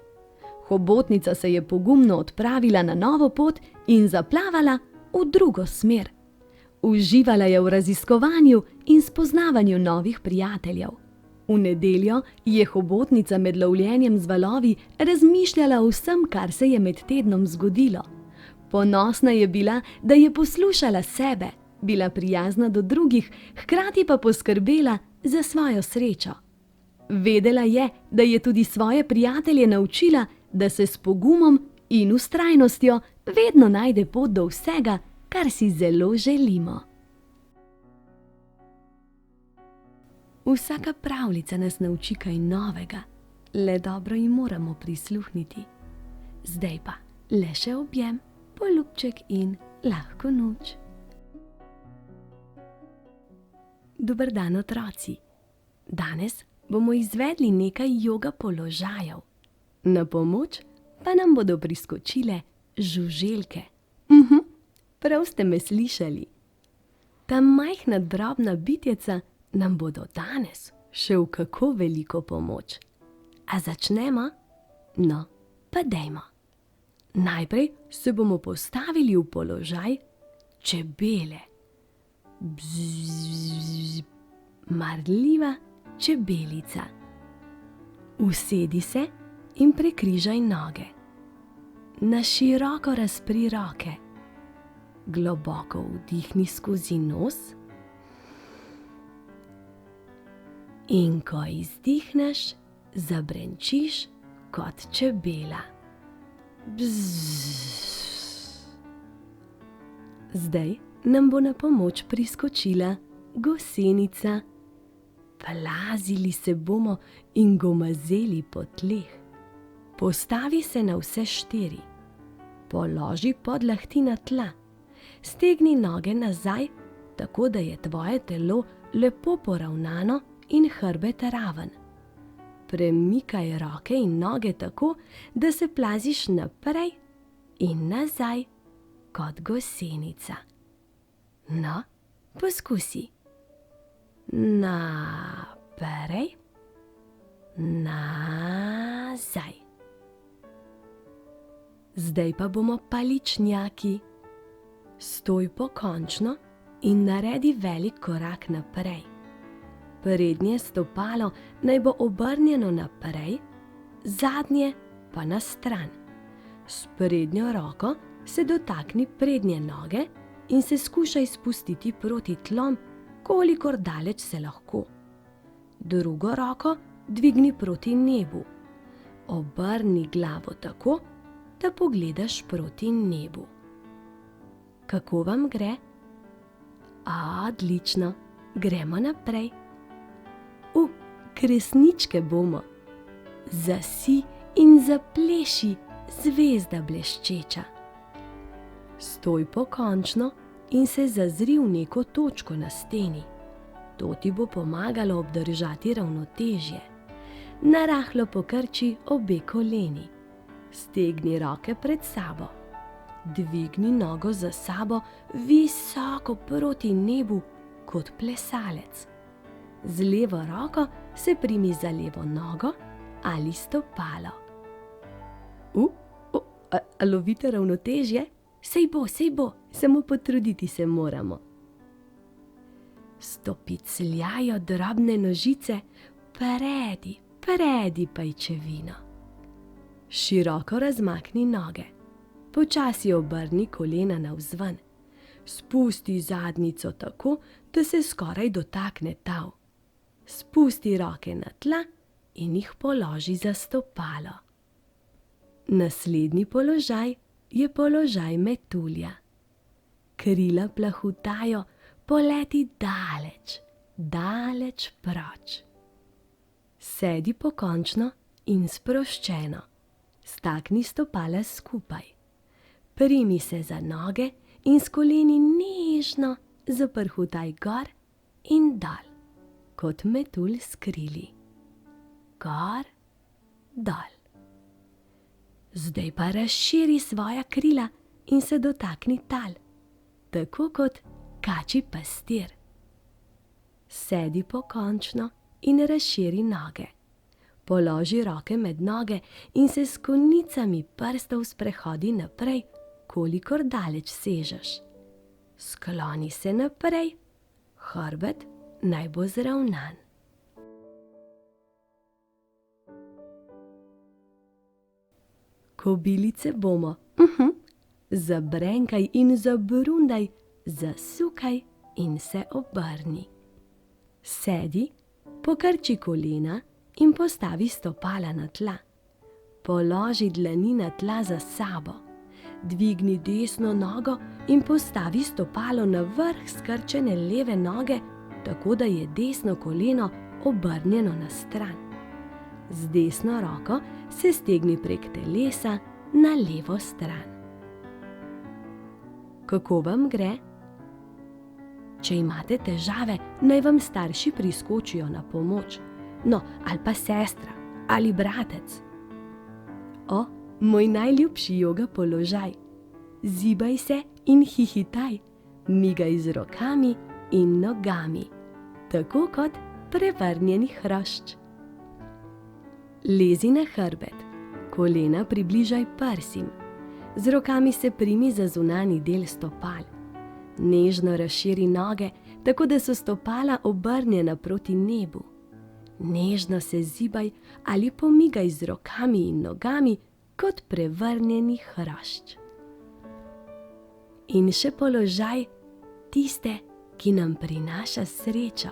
Hobotnica se je pogumno odpravila na novo pot in zaplavala v drugo smer. Uživala je v raziskovanju in spoznavanju novih prijateljev. V nedeljo je hobotnica med lovljenjem z valovi razmišljala o vsem, kar se je med tednom zgodilo. Ponosna je bila, da je poslušala sebe, bila prijazna do drugih, hkrati pa poskrbela, za svojo srečo. Vedela je, da je tudi svoje prijatelje naučila, da se s pogumom in vztrajnostjo vedno najde pot do vsega, kar si zelo želimo. Vsaka pravljica nas nauči kaj novega, le dobro ji moramo prisluhniti. Zdaj pa le še objem, poljubček in lahko noč. Dober dan, otroci! Danes bomo izvedli nekaj joga položajev. Na pomoč pa nam bodo priskočile žuželke. Prav ste me slišali. Ta majhna drobna bitjeca nam bodo danes še v kako veliko pomoč. A začnemo? No, pa dajmo. Najprej se bomo postavili v položaj čebele. Bzz, marljiva čebelica. Usedi se in prekrižaj noge. Na široko razpri roke. Globoko vdihni skozi nos. In ko izdihneš, zabrenčiš kot čebela. Bzz. Zdaj nam bo na pomoč priskočila gosenica. Plazili se bomo in gomazeli po tleh. Postavi se na vse štiri. Položi podlahti na tla. Stegni noge nazaj, tako da je tvoje telo lepo poravnano in hrbet raven. Premikaj roke in noge tako, da se plaziš naprej in nazaj kot gosenica. No, poskusi. Naprej, nazaj. Zdaj pa bomo paličnjaki. Stoj pokončno in naredi velik korak naprej. Prednje stopalo naj bo obrnjeno naprej, zadnje pa na stran. S prednjo roko se dotakni prednje noge in se skušaj spustiti proti tlom, kolikor daleč se lahko. Drugo roko dvigni proti nebu. Obrni glavo tako, da pogledaš proti nebu. Kako vam gre? Odlično, gremo naprej. Kresničke bomo. Zasij in zapleši, zvezda bleščeča. Stoj pokončno in se zazri v neko točko na steni. To ti bo pomagalo obdržati ravnotežje. Narahlo pokrči obe koleni. Stegni roke pred sabo. Dvigni nogo za sabo visoko proti nebu kot plesalec. Z levo roko se primi za levo nogo ali stopalo. A lovite ravnotežje? Sej bo, samo potruditi se moramo. Stopicljajo drobne nožice, predi pajčevino. Široko razmakni noge. Počasi obrni kolena navzven. Spusti zadnjico tako, da se skoraj dotakne tal. Spusti roke na tla in jih položi za stopalo. Naslednji položaj je položaj metulja. Krila plahutajo, poleti daleč proč. Sedi pokončno in sproščeno. Stakni stopala skupaj. Primi se za noge in s koleni nežno zaprhutaj gor in dol, kot metulj s krili. Gor, dol. Zdaj pa razširi svoja krila in se dotakni tal, tako kot kačji pastir. Sedi pokončno in razširi noge. Položi roke med noge in se s konicami prstov sprehodi naprej, kolikor daleč sežeš. Skloni se naprej, hrbet naj bo zravnan. Kobilice bomo. Zabrenkaj in zabrundaj, zasukaj in se obrni. Sedi Pokrči kolena in postavi stopala na tla. Položi dlani na tla za sabo. Dvigni desno nogo in postavi stopalo na vrh skrčene leve noge, tako da je desno koleno obrnjeno na stran. Z desno roko se stegni prek telesa na levo stran. Kako vam gre? Če imate težave, naj vam starši priskočijo na pomoč. No, ali pa sestra, ali bratec. O, moj najljubši joga položaj. Zibaj se in hihitaj, migaj z rokami in nogami, tako kot prevrnjeni hrošč. Lezi na hrbet, kolena približaj prsim. Z rokami se primi za zunanji del stopal. Nežno razširi noge, tako da so stopala obrnjena proti nebu. Nežno se zibaj ali pomigaj z rokami in nogami kot prevrnjeni hrošč. In še položaj tiste, ki nam prinaša srečo.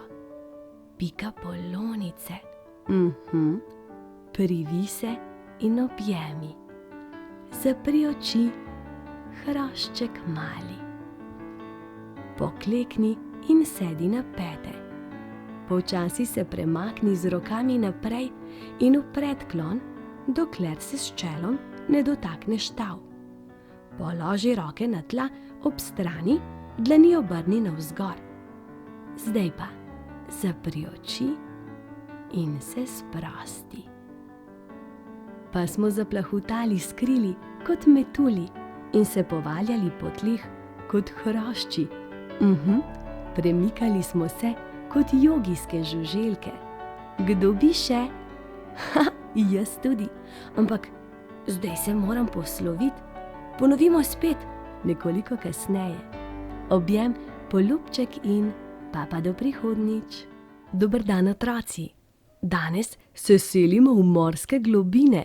Pika polonice. Privi se in objemi. Zapri oči, hrošček mali. Poklekni in sedi na pete. Počasi se premakni z rokami naprej in v predklon, dokler se s čelom ne dotakneš tal. Položi roke na tla ob strani, dlani obrni navzgor. Zdaj pa zapri oči in se sprosti. Pa smo zaplahutali s krili kot metulji in se povaljali po tleh kot hrošči. Premikali smo se kot jogijske žuželke. Kdo bi še? Jaz tudi. Ampak zdaj se moram posloviti. Ponovimo spet, nekoliko kasneje. Objem, poljubček in pa do prihodnjič. Dober dan, otroci. Danes se selimo v morske globine.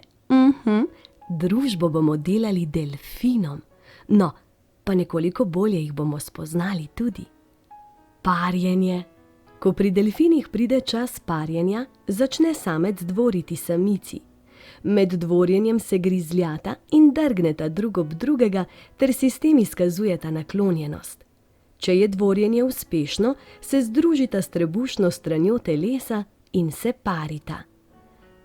Družbo bomo delali delfinom. No, pa nekoliko bolje jih bomo spoznali tudi. Parjenje. Ko pri delfinih pride čas parjenja, začne samec dvoriti samici. Med dvorjenjem se grizljata in drgneta drug ob drugega ter si s tem izkazujeta naklonjenost. Če je dvorjenje uspešno, se združita s trebušno stranjo telesa in se parita.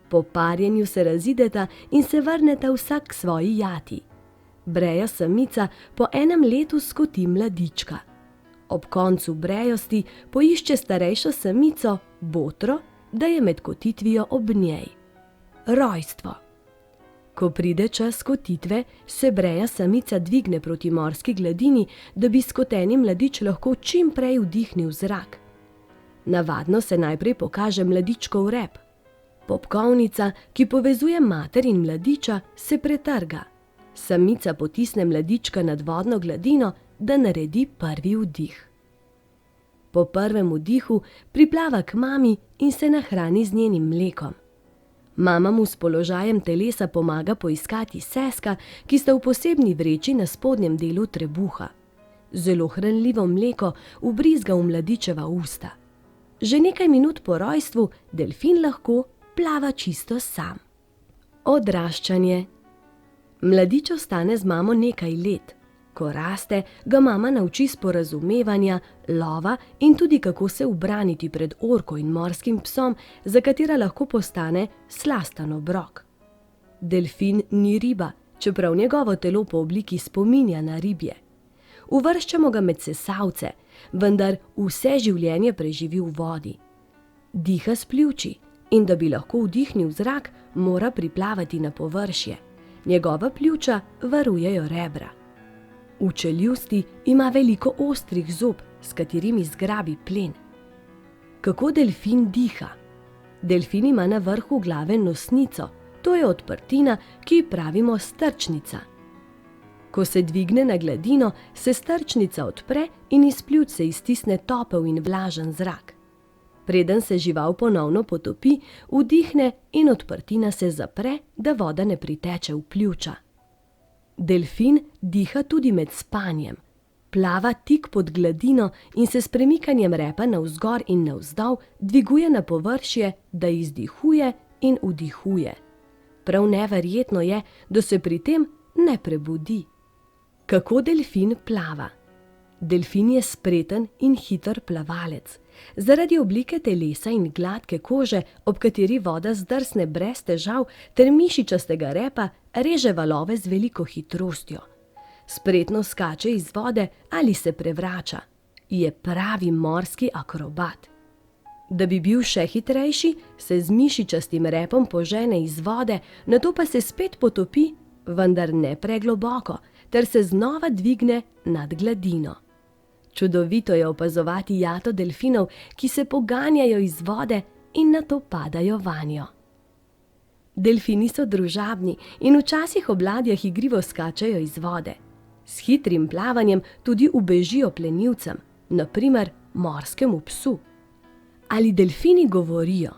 Po parjenju se razideta in se vrneta vsak k svoji jati. Breja samica po enem letu skoti mladička. Ob koncu brejosti poišče starejšo samico, botro, da je med kotitvijo ob njej. Rojstvo. Ko pride čas kotitve, se breja samica dvigne proti morski gladini, da bi skoteni mladič lahko čim prej vdihnil zrak. Navadno se najprej pokaže mladičkov rep. Popkovnica, ki povezuje mater in mladiča, se pretrga. Samica potisne mladička nad vodno gladino, da naredi prvi vdih. Po prvem vdihu priplava k mami in se nahrani z njenim mlekom. Mama mu s položajem telesa pomaga poiskati seska, ki sta v posebni vreči na spodnjem delu trebuha. Zelo hranljivo mleko vbrizga v mladičeva usta. Že nekaj minut po rojstvu delfin lahko plava čisto sam. Odraščanje. Mladič ostane z mamo nekaj let. Ko raste, ga mama nauči sporazumevanja, lova in tudi kako se ubraniti pred orko in morskim psom, za katera lahko postane slastan obrok. Delfin ni riba, čeprav njegovo telo po obliki spominja na ribje. Uvrščamo ga med sesalce, vendar vse življenje preživi v vodi. Diha s pljuči in da bi lahko vdihnil zrak, mora priplavati na površje. Njegova pljuča varujejo rebra. V čeljusti ima veliko ostrih zob, s katerimi zgrabi plen. Kako delfin diha? Delfin ima na vrhu glave nosnico, to je odprtina, ki ji pravimo strčnica. Ko se dvigne na gladino, se strčnica odpre in iz pljuč se iztisne topel in vlažen zrak. Preden se žival ponovno potopi, vdihne in odprtina se zapre, da voda ne priteče v pljuča. Delfin diha tudi med spanjem. Plava tik pod gladino in se s premikanjem repa navzgor in navzdol dviguje na površje, da izdihuje in vdihuje. Prav neverjetno je, da se pri tem ne prebudi. Kako delfin plava? Delfin je spreten in hiter plavalec. Zaradi oblike telesa in gladke kože, ob kateri voda zdrsne brez težav, ter mišičastega repa reže valove z veliko hitrostjo. Spretno skače iz vode ali se prevrača. Je pravi morski akrobat. Da bi bil še hitrejši, se z mišičastim repom požene iz vode, nato pa se spet potopi, vendar ne pregloboko, ter se znova dvigne nad gladino. Čudovito je opazovati jato delfinov, ki se poganjajo iz vode in nato padajo vanjo. Delfini so družabni in včasih ob ladjah igrivo skačejo iz vode. S hitrim plavanjem tudi ubežijo plenilcem, na primer morskemu psu. Ali delfini govorijo?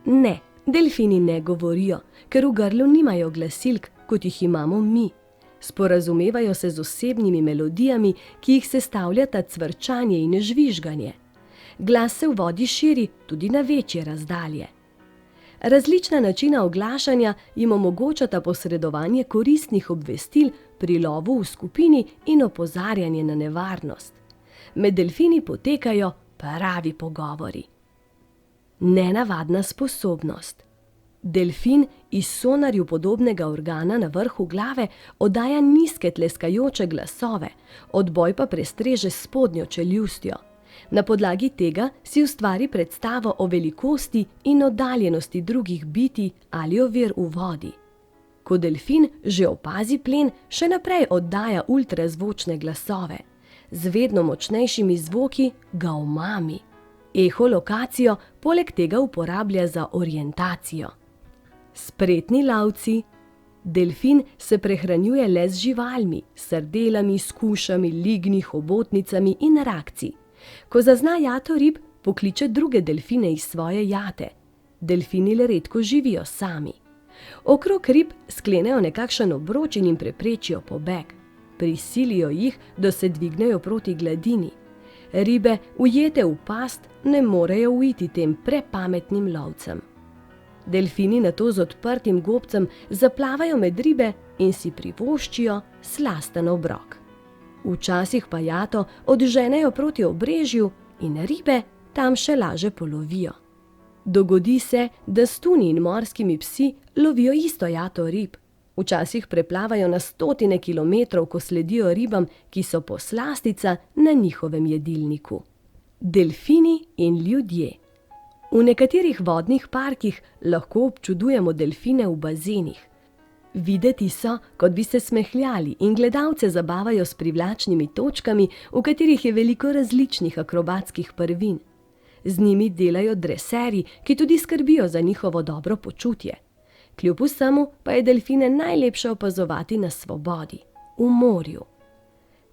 Ne, delfini ne govorijo, ker v grlu nimajo glasilk, kot jih imamo mi. Sporazumevajo se z osebnimi melodijami, ki jih sestavljata cvrčanje in žvižganje. Glas se v vodi širi tudi na večje razdalje. Različna načina oglašanja jim omogočata posredovanje koristnih obvestil pri lovu v skupini in opozarjanje na nevarnost. Med delfini potekajo pravi pogovori. Nenavadna sposobnost. Delfin iz sonarju podobnega organa na vrhu glave oddaja nizke tleskajoče glasove, odboj pa prestreže s spodnjo čeljustjo. Na podlagi tega si ustvari predstavo o velikosti in oddaljenosti drugih bitij ali ovir v vodi. Ko delfin že opazi plen, še naprej oddaja ultrazvočne glasove. Z vedno močnejšimi zvoki ga omami. Eholokacijo poleg tega uporablja za orientacijo. Spretni lovci. Delfin se prehranjuje le z živalmi, sardelami, skušami, lignji, hobotnicami in rakci. Ko zazna jato rib, pokliče druge delfine iz svoje jate. Delfini le redko živijo sami. Okrog rib sklenejo nekakšen obroč in jim preprečijo pobeg. Prisilijo jih, da se dvignejo proti gladini. Ribe, ujete v past, ne morejo uiti tem prepametnim lovcem. Delfini nato z odprtim gobcem zaplavajo med ribe in si privoščijo slasten obrok. Včasih pa jato odženejo proti obrežju in ribe tam še laže polovijo. Dogodi se, da s tuni in morskimi psi lovijo isto jato rib. Včasih preplavajo na stotine kilometrov, ko sledijo ribam, ki so poslastica na njihovem jedilniku. Delfini in ljudje. V nekaterih vodnih parkih lahko občudujemo delfine v bazenih. Videti so, kot bi se smehljali in gledalce zabavajo s privlačnimi točkami, v katerih je veliko različnih akrobatskih prvin. Z njimi delajo dreserji, ki tudi skrbijo za njihovo dobro počutje. Kljub vsemu pa je delfine najlepše opazovati na svobodi, v morju.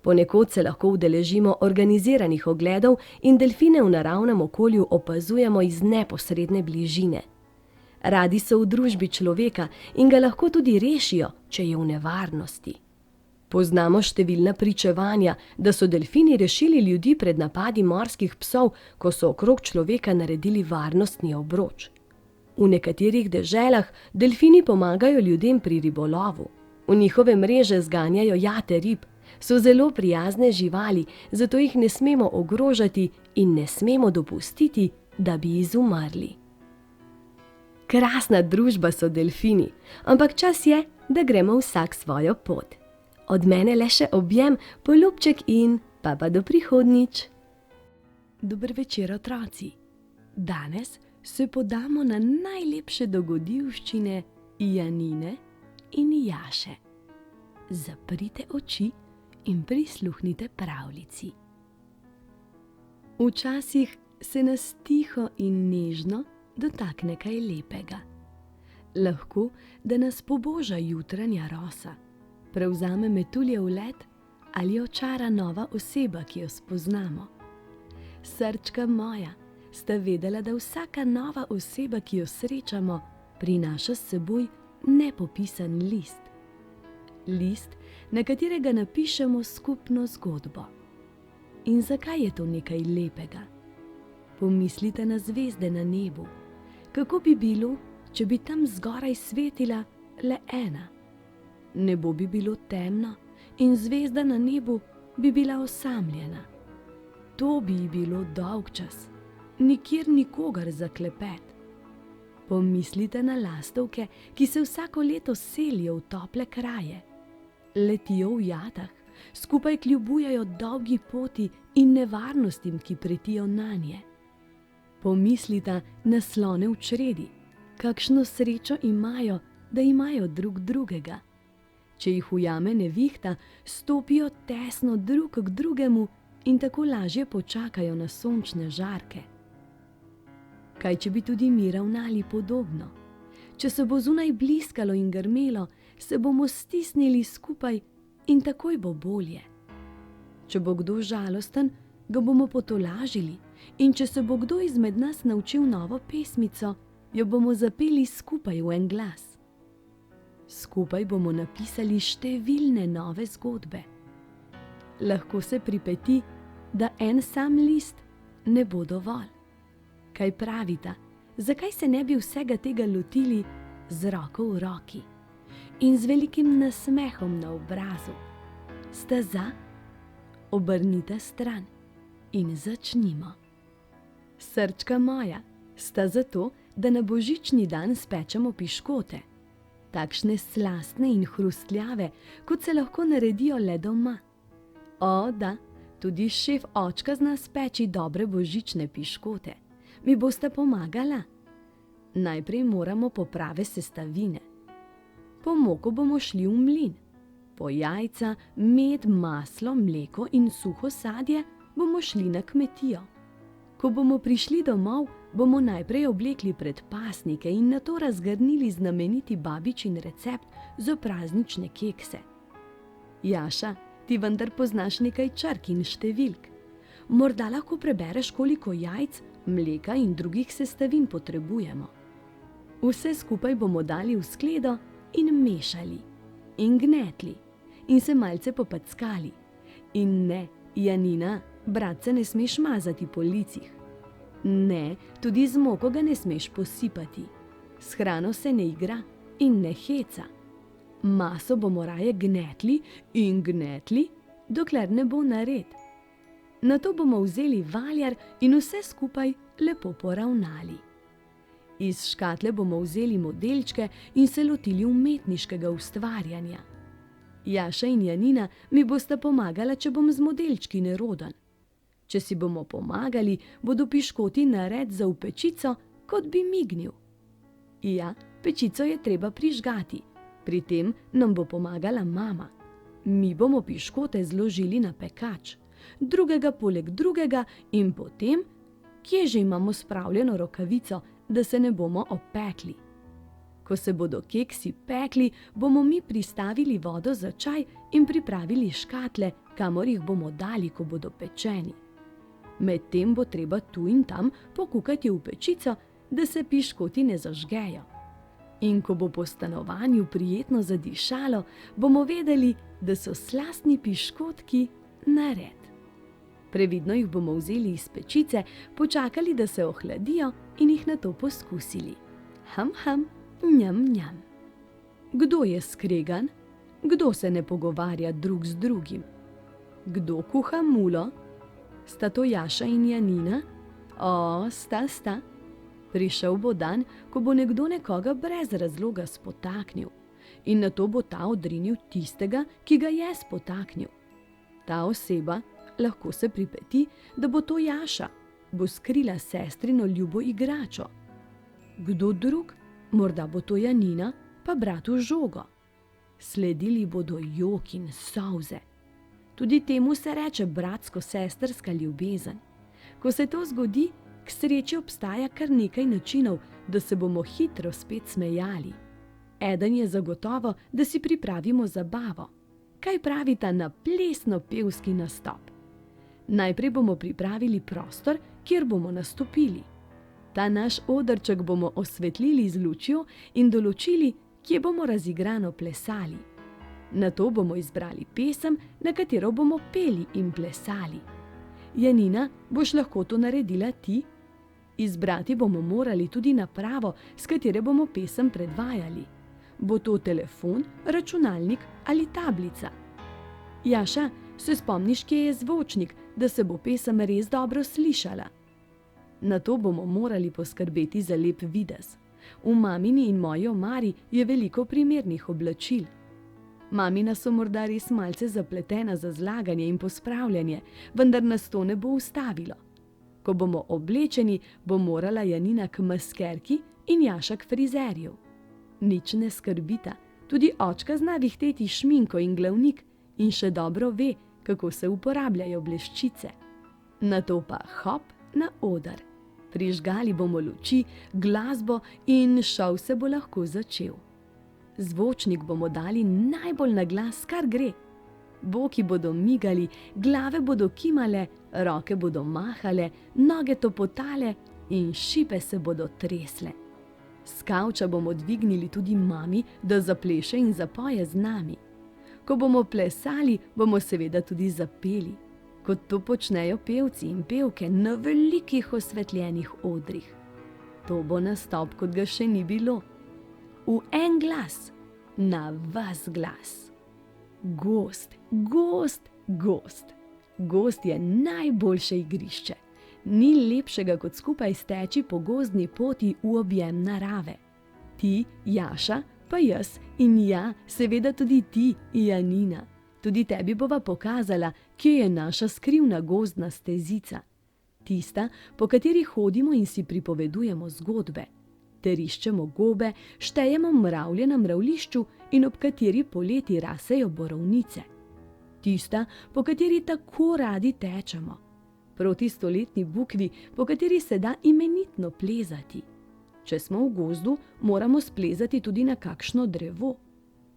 Ponekod se lahko udeležimo organiziranih ogledov in delfine v naravnem okolju opazujemo iz neposredne bližine. Radi so v družbi človeka in ga lahko tudi rešijo, če je v nevarnosti. Poznamo številna pričevanja, da so delfini rešili ljudi pred napadi morskih psov, ko so okrog človeka naredili varnostni obroč. V nekaterih deželah delfini pomagajo ljudem pri ribolovu. V njihove mreže zganjajo jate rib. So zelo prijazne živali, zato jih ne smemo ogrožati in ne smemo dopustiti, da bi izumrli. Krasna družba so delfini, ampak čas je, da gremo vsak svojo pot. Od mene le še objem, poljubček in pa do prihodnjič. Dober večer, otroci. Danes se podamo na najlepše dogodivščine Janine in Jaše. Zaprite oči in prisluhnite pravljici. Včasih se nas tiho in nežno dotakne kaj lepega. Lahko, da nas poboža jutranja rosa, prevzame metuljev let ali očara nova oseba, ki jo spoznamo. Srčka moja, sta vedela, da vsaka nova oseba, ki jo srečamo, prinaša s seboj nepopisan list. list, na katerega napišemo skupno zgodbo. In zakaj je to nekaj lepega? Pomislite na zvezde na nebu. Kako bi bilo, če bi tam zgoraj svetila le ena? Nebo bi bilo temno in zvezda na nebu bi bila osamljena. To bi ji bilo dolgčas, nikjer nikogar za klepet. Pomislite na lastovke, ki se vsako leto selijo v tople kraje. Letijo v jatah, skupaj kljubujejo dolgi poti in nevarnostim, ki pretijo nanje. Pomislite na slone v čredi, kakšno srečo imajo, da imajo drug drugega. Če jih ujame nevihta, stopijo tesno drug k drugemu in tako lažje počakajo na sončne žarke. Kaj, če bi tudi mi ravnali podobno? Če se bo zunaj bliskalo in grmelo, se bomo stisnili skupaj in takoj bo bolje. Če bo kdo žalosten, ga bomo potolažili, in če se bo kdo izmed nas naučil novo pesmico, jo bomo zapeli skupaj v en glas. Skupaj bomo napisali številne nove zgodbe. Lahko se pripeti, da en sam list ne bo dovolj. Kaj pravita, zakaj se ne bi vsega tega lotili z roko v roki in z velikim nasmehom na obrazu? Ste za? Obrnite stran in začnimo. Srčka moja, sta za to, da na božični dan spečemo piškote, takšne slastne in hrustljave, kot se lahko naredijo le doma. O, da, tudi šef očka zna speči dobre božične piškote. Mi boste pomagala? Najprej moramo po prave sestavine. Po moko bomo šli v mlin. Po jajca, med, maslo, mleko in suho sadje bomo šli na kmetijo. Ko bomo prišli domov, bomo najprej oblekli predpasnike in nato razgrnili znameniti babičin recept za praznične kekse. Jaša, ti vendar poznaš nekaj črk in številk. Morda lahko prebereš, koliko jajc, mleka in drugih sestavin potrebujemo. Vse skupaj bomo dali v skledo in mešali, in gnetli, in se malce popackali. In ne, Janina, bratce ne smeš mazati po licih. Ne, tudi z moko ga ne smeš posipati. S hrano se ne igra in ne heca. Maso bomo raje gnetli in gnetli, dokler ne bo nared. Nato bomo vzeli valjar in vse skupaj lepo poravnali. Iz škatle bomo vzeli modelčke in se lotili umetniškega ustvarjanja. Jaša in Janina mi bosta pomagala, če bom z modelčki neroden. Če si bomo pomagali, bodo piškoti nared za v pečico, kot bi mignil. Ja, pečico je treba prižgati. Pri tem nam bo pomagala mama. Mi bomo piškote zložili na pekač, drugega poleg drugega in potem, kje že imamo spravljeno rokavico, da se ne bomo opekli. Ko se bodo keksi pekli, bomo mi pristavili vodo za čaj in pripravili škatle, kamor jih bomo dali, ko bodo pečeni. Medtem bo treba tu in tam pokukati v pečico, da se piškoti ne zažgejo. In ko bo po stanovanju prijetno zadišalo, bomo vedeli, da so slastni piškotki nared. Previdno jih bomo vzeli iz pečice, počakali, da se ohladijo in jih nato poskusili. Ham, ham, njam, njam. Kdo je skregan? Kdo se ne pogovarja drug z drugim? Kdo kuha mulo? Sta to Jaša in Janina? O, sta. Prišel bo dan, ko bo nekdo nekoga brez razloga spotaknil. In nato bo ta odrinil tistega, ki ga je spotaknil. Ta oseba, lahko se pripeti, da bo to Jaša, bo skrila sestrino ljubo igračo. Kdo drug? Morda bo to Janina, pa bratu žogo. Sledili bodo jok in solze. Tudi temu se reče bratsko-sestrska ljubezen. Ko se to zgodi, k sreči obstaja kar nekaj načinov, da se bomo hitro spet smejali. Eden je zagotovo, da si pripravimo zabavo. Kaj pravita na plesno-pevski nastop? Najprej bomo pripravili prostor, kjer bomo nastopili. Ta naš odrček bomo osvetlili z lučjo in določili, kje bomo razigrano plesali. Nato bomo izbrali pesem, na katero bomo peli in plesali. Janina, boš lahko to naredila ti? Izbrati bomo morali tudi napravo, s katere bomo pesem predvajali. Bo to telefon, računalnik ali tablica? Jaša, se spomniš, kje je zvočnik, da se bo pesem res dobro slišala? Nato bomo morali poskrbeti za lep videz. V mamini in moji omari je veliko primernih oblačil. Mamina so morda res malce zapletena za zlaganje in pospravljanje, vendar nas to ne bo ustavilo. Ko bomo oblečeni, bo morala Janina k maskerki in Jaša k frizerju. Nič ne skrbita, tudi očka zna vihteti šminko in glavnik in še dobro ve, kako se uporabljajo bleščice. Nato pa hop na oder. Prižgali bomo luči, glasbo in šov se bo lahko začel. Zvočnik bomo dali najbolj na glas, kar gre. Boki bodo migali, glave bodo kimale, roke bodo mahale, noge topotale in šipe se bodo tresle. S kavča bomo dvignili tudi mami, da zapleše in zapoje z nami. Ko bomo plesali, bomo seveda tudi zapeli, kot to počnejo pevci in pevke na velikih osvetljenih odrih. To bo nastop, kot ga še ni bilo. V en glas, na vas glas. Gozd, gozd, gozd. Gozd je najboljše igrišče. Ni lepšega, kot skupaj steči po gozdni poti v objem narave. Ti, Jaša, pa jaz in ja, seveda tudi ti, Janina. Tudi tebi bova pokazala, kje je naša skrivna gozdna stezica. Tista, po kateri hodimo in si pripovedujemo zgodbe. Ter iščemo gobe, štejemo mravlje na mravlišču in ob kateri poleti rasejo borovnice. Tista, po kateri tako radi tečemo. Proti stoletni bukvi, po kateri se da imenitno plezati. Če smo v gozdu, moramo splezati tudi na kakšno drevo.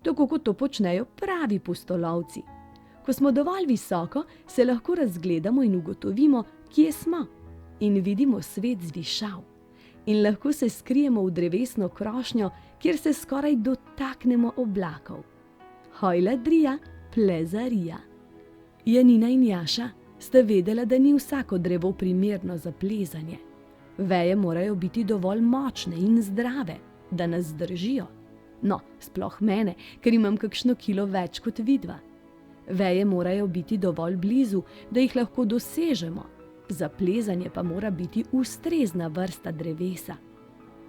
Tako kot to počnejo pravi pustolovci. Ko smo dovolj visoko, se lahko razgledamo in ugotovimo, kje smo. In vidimo svet z višav. In lahko se skrijemo v drevesno krošnjo, kjer se skoraj dotaknemo oblakov. Hojla drija, plezarija. Janina in Jaša sta vedela, da ni vsako drevo primerno za plezanje. Veje morajo biti dovolj močne in zdrave, da nas držijo. No, sploh mene, ker imam kakšno kilo več kot vidva. Veje morajo biti dovolj blizu, da jih lahko dosežemo. Za plezanje pa mora biti ustrezna vrsta drevesa.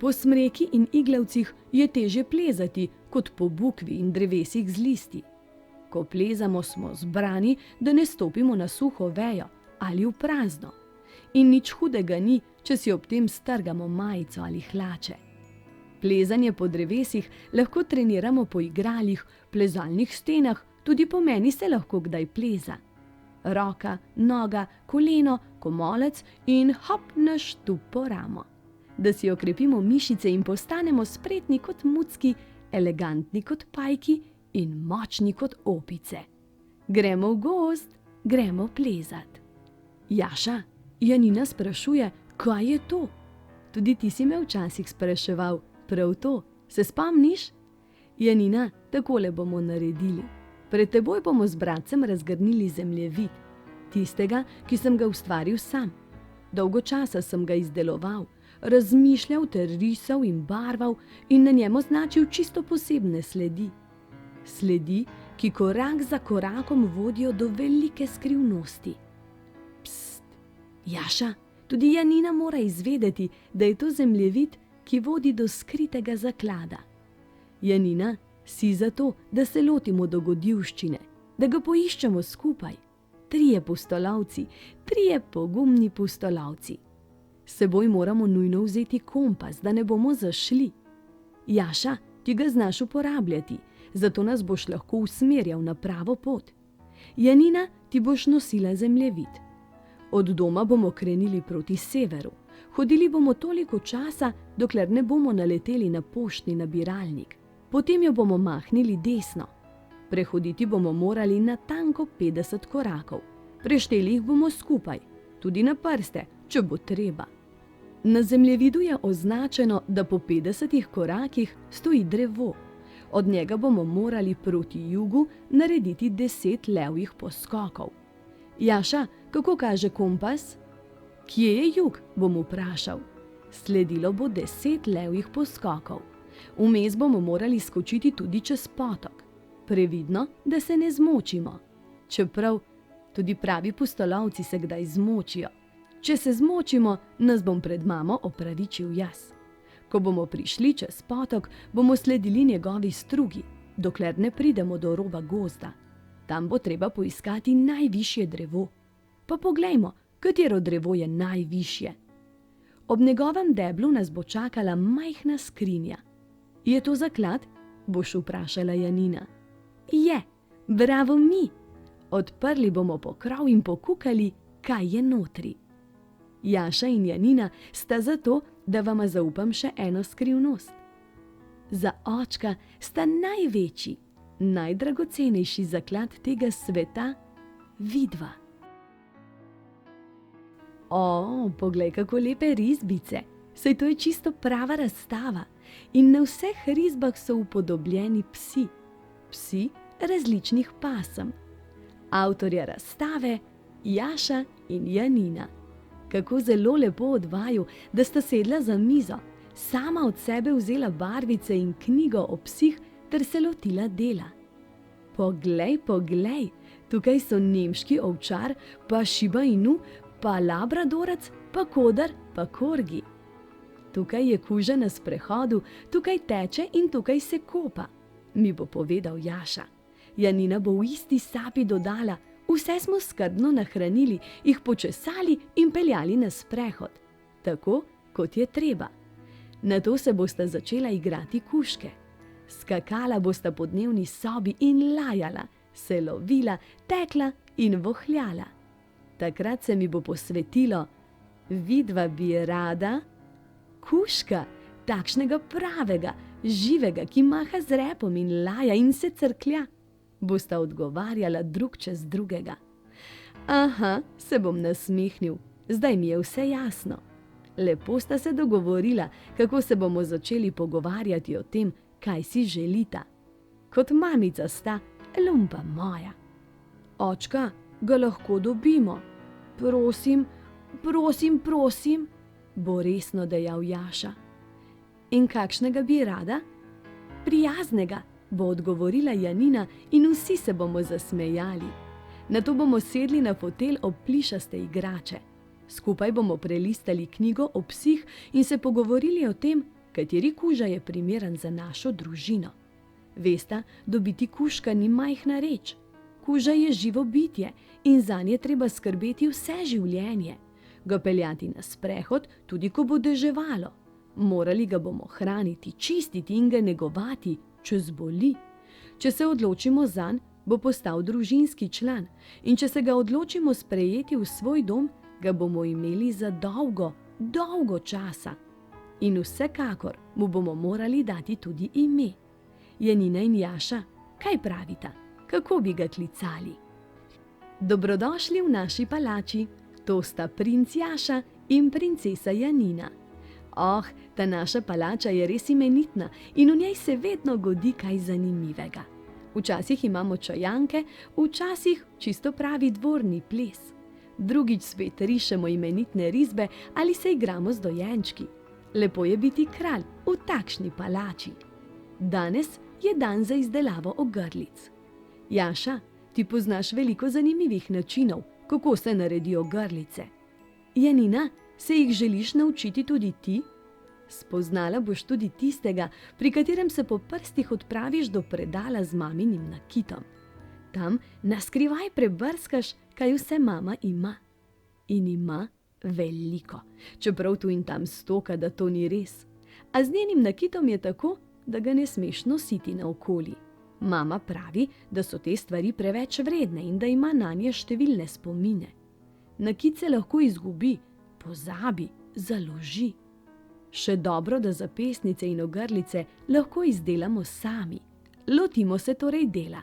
Po smreki in iglavcih je težje plezati, kot po bukvi in drevesih z listi. Ko plezamo, smo zbrani, da ne stopimo na suho vejo ali v prazno. In nič hudega ni, če si ob tem strgamo majico ali hlače. Plezanje po drevesih lahko treniramo po igralih, plezalnih stenah, tudi po meni se lahko kdaj pleza. Roka, noga, koleno, komolec in hop na štup po ramo. Da si okrepimo mišice in postanemo spretni kot mucki, elegantni kot pajki in močni kot opice. Gremo v gozd, gremo plezat. Jaša, Janina sprašuje, kaj je to? Tudi ti si me včasih spraševal, prav to, se spomniš? Janina, takole bomo naredili. Pred teboj bomo z bratcem razgrnili zemljevid, tistega, ki sem ga ustvaril sam. Dolgo časa sem ga izdeloval, razmišljal ter risal in barval in na njem označil čisto posebne sledi. Sledi, ki korak za korakom vodijo do velike skrivnosti. Pst, Jaša, tudi Janina mora izvedeti, da je to zemljevid, ki vodi do skritega zaklada. Janina, si zato, da se lotimo dogodivščine, da ga poiščemo skupaj. 3 pustolovci, 3 pogumni pustolovci. S seboj moramo nujno vzeti kompas, da ne bomo zašli. Jaša, ti ga znaš uporabljati, zato nas boš lahko usmerjal na pravo pot. Janina, ti boš nosila zemljevid. Od doma bomo krenili proti severu. Hodili bomo toliko časa, dokler ne bomo naleteli na poštni nabiralnik. Potem jo bomo mahnili desno. Prehoditi bomo morali na tanko 50 korakov. Prešteli jih bomo skupaj, tudi na prste, če bo treba. Na zemljevidu je označeno, da po 50 korakih stoji drevo. Od njega bomo morali proti jugu narediti 10 levjih poskokov. Jaša, kako kaže kompas? Kje je jug, bom vprašal. Sledilo bo 10 levjih poskokov. Vmes bomo morali skočiti tudi čez potok. Previdno, da se ne zmočimo. Čeprav tudi pravi pustolovci se kdaj zmočijo. Če se zmočimo, nas bom pred mamo opravičil jaz. Ko bomo prišli čez potok, bomo sledili njegovi strugi, dokler ne pridemo do roba gozda. Tam bo treba poiskati najvišje drevo. Pa poglejmo, katero drevo je najvišje. Ob njegovem deblu nas bo čakala majhna skrinja. Je to zaklad? Boš vprašala Janina. Je, bravo mi. Odprli bomo pokrov in pokukali, kaj je notri. Jaša in Janina sta zato, da vama zaupam še eno skrivnost. Za očka sta največji, najdragocenejši zaklad tega sveta vidva. O, poglej, kako lepe risbice, saj to je čisto prava razstava in na vseh risbah so upodobljeni psi. Psi različnih pasem. Avtorja razstave Jaša in Janina. Kako zelo lepo od vaju, da sta sedla za mizo, sama od sebe vzela barvice in knjigo o psih ter se lotila dela. Poglej, poglej, tukaj so nemški ovčar, pa šiba inu, pa labradorac, pa kodar, pa korgi. Tukaj je kuža na sprehodu, tukaj teče in tukaj se kopa, mi bo povedal Jaša. Janina bo v isti sapi dodala: vse smo skrbno nahranili, jih počesali in peljali na sprehod, tako kot je treba. Nato se bosta začela igrati kužke. Skakala bosta po dnevni sobi in lajala, se lovila, tekla in vohljala. Takrat se mi bo posvetilo: vidva bi rada kužka, takšnega pravega, živega, ki maha z repom in laja in se crklja. Bosta odgovarjala drug čez drugega. Aha, se bom nasmehnil, zdaj mi je vse jasno. Lepo sta se dogovorila, kako se bomo začeli pogovarjati o tem, kaj si želita. Kot mamica sta, lumpa moja. Očka, ga lahko dobimo? Prosim, prosim, prosim, bo resno dejal Jaša. In kakšnega bi rada? Prijaznega, bo odgovorila Janina in vsi se bomo zasmejali. Nato bomo sedli na fotelj ob plišaste igrače. Skupaj bomo prelistali knjigo o psih in se pogovorili o tem, kateri kuža je primeren za našo družino. Vesta, dobiti kužka ni majhna reč. Kuža je živo bitje in zanje treba skrbeti vse življenje. Ga peljati na sprehod, tudi ko bo deževalo. Morali ga bomo hraniti, čistiti in ga negovati, če zboli. Če se odločimo zanj, bo postal družinski član in če se ga odločimo sprejeti v svoj dom, ga bomo imeli za dolgo, dolgo časa. In vsekakor mu bomo morali dati tudi ime. Janina in Jaša, kaj pravita? Kako bi ga klicali? Dobrodošli v naši palači, to sta princ Jaša in princesa Janina. Oh, ta naša palača je res imenitna in v njej se vedno godi kaj zanimivega. Včasih imamo čajanke, včasih čisto pravi dvorni ples. Drugič spet rišemo imenitne risbe ali se igramo z dojenčki. Lepo je biti kralj v takšni palači. Danes je dan za izdelavo ogrlic. Jaša, ti poznaš veliko zanimivih načinov, kako se naredijo ogrlice. Janina, se jih želiš naučiti tudi ti? Spoznala boš tudi tistega, pri katerem se po prstih odpraviš do predala z maminim nakitom. Tam naskrivaj prebrskaš, kaj vse mama ima. In ima veliko, čeprav tu in tam stoka, da to ni res. A z njenim nakitom je tako, da ga ne smeš nositi naokoli. Mama pravi, da so te stvari preveč vredne in da ima nanje številne spomine. Nakit se lahko izgubi, pozabi, založi. Še dobro, da zapestnice in ogrlice lahko izdelamo sami. Lotimo se torej dela.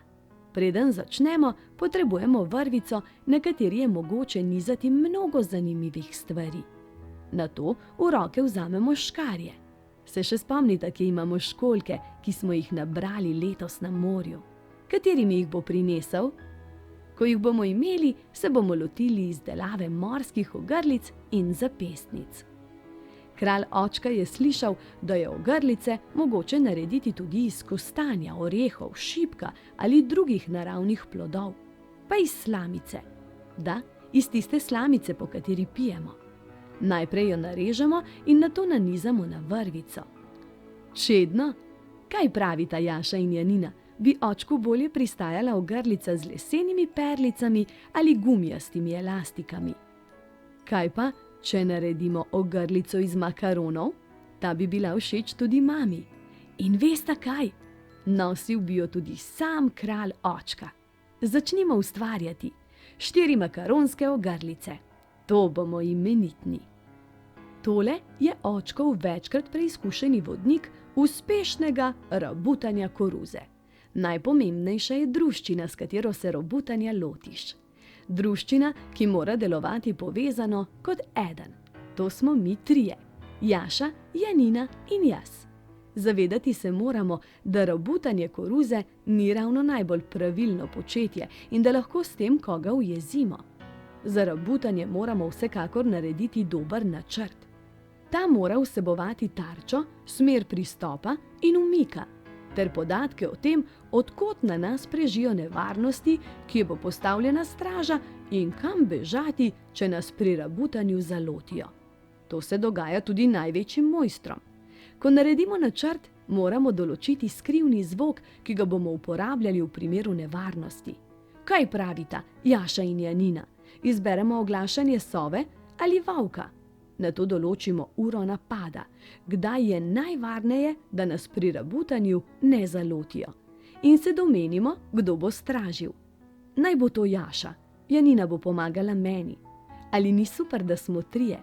Preden začnemo, potrebujemo vrvico, na kateri je mogoče nizati mnogo zanimivih stvari. Nato v roke vzamemo škarje. Se še spomnite, kje imamo školjke, ki smo jih nabrali letos na morju? Katerimi jih bo prinesel? Ko jih bomo imeli, se bomo lotili izdelave morskih ogrlic in zapestnic. Kralj Očka je slišal, da je ogrlice mogoče narediti tudi iz kostanja, orehov, šipka ali drugih naravnih plodov, pa iz slamice. Da, iz tiste slamice, po kateri pijemo. Najprej jo narežemo in nato nanizamo na vrvico. Čedno? Kaj pravita Jaša in Janina? Bi očku bolje pristajala ogrlica z lesenimi perlicami ali gumijastimi elastikami? Kaj pa, če naredimo ogrlico iz makaronov? Ta bi bila všeč tudi mami. In veste kaj? Nosil bi jo tudi sam kralj Očka. Začnimo ustvarjati. 4 makaronske ogrlice. To bomo imenitni. Tole je očkov večkrat preizkušeni vodnik uspešnega rabutanja koruze. Najpomembnejša je druščina, s katero se rabutanja lotiš. Druščina, ki mora delovati povezano kot eden. To smo mi trije. Jaša, Janina in jaz. Zavedati se moramo, da rabutanje koruze ni ravno najbolj pravilno početje in da lahko s tem koga ujezimo. Za rabutanje moramo vsekakor narediti dober načrt. Ta mora vsebovati tarčo, smer pristopa in umika, ter podatke o tem, od kod na nas prežijo nevarnosti, kje bo postavljena straža in kam bežati, če nas pri rabutanju zalotijo. To se dogaja tudi največjim mojstrom. Ko naredimo načrt, moramo določiti skrivni zvok, ki ga bomo uporabljali v primeru nevarnosti. Kaj pravita Jaša in Janina? Izberemo oglašanje sove ali volka? Nato določimo uro napada, kdaj je najvarneje, da nas pri rabutanju ne zalotijo. In se domenimo, kdo bo stražil. Naj bo to Jaša, Janina bo pomagala meni. Ali ni super, da smo trije?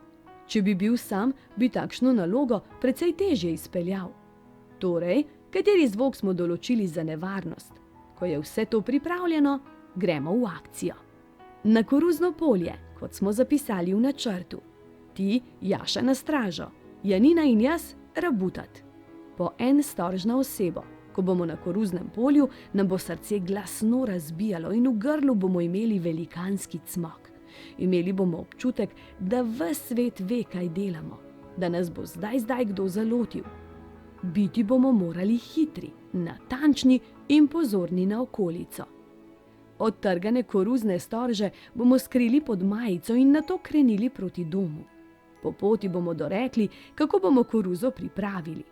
Če bi bil sam, bi takšno nalogo precej težje izpeljal. Torej, kateri zvok smo določili za nevarnost? Ko je vse to pripravljeno, gremo v akcijo. Na koruzno polje, kot smo zapisali v načrtu. Ti, Jaša, na stražo, Janina in jaz rabutat. Po en storžna osebo. Ko bomo na koruznem polju, nam bo srce glasno razbijalo in v grlu bomo imeli velikanski cmok. Imeli bomo občutek, da ves svet ve, kaj delamo, da nas bo zdaj kdo zalotil. Biti bomo morali hitri, natančni in pozorni na okolico. Odtrgane koruzne storže bomo skrili pod majico in nato krenili proti domu. Po poti bomo dorekli, kako bomo koruzo pripravili.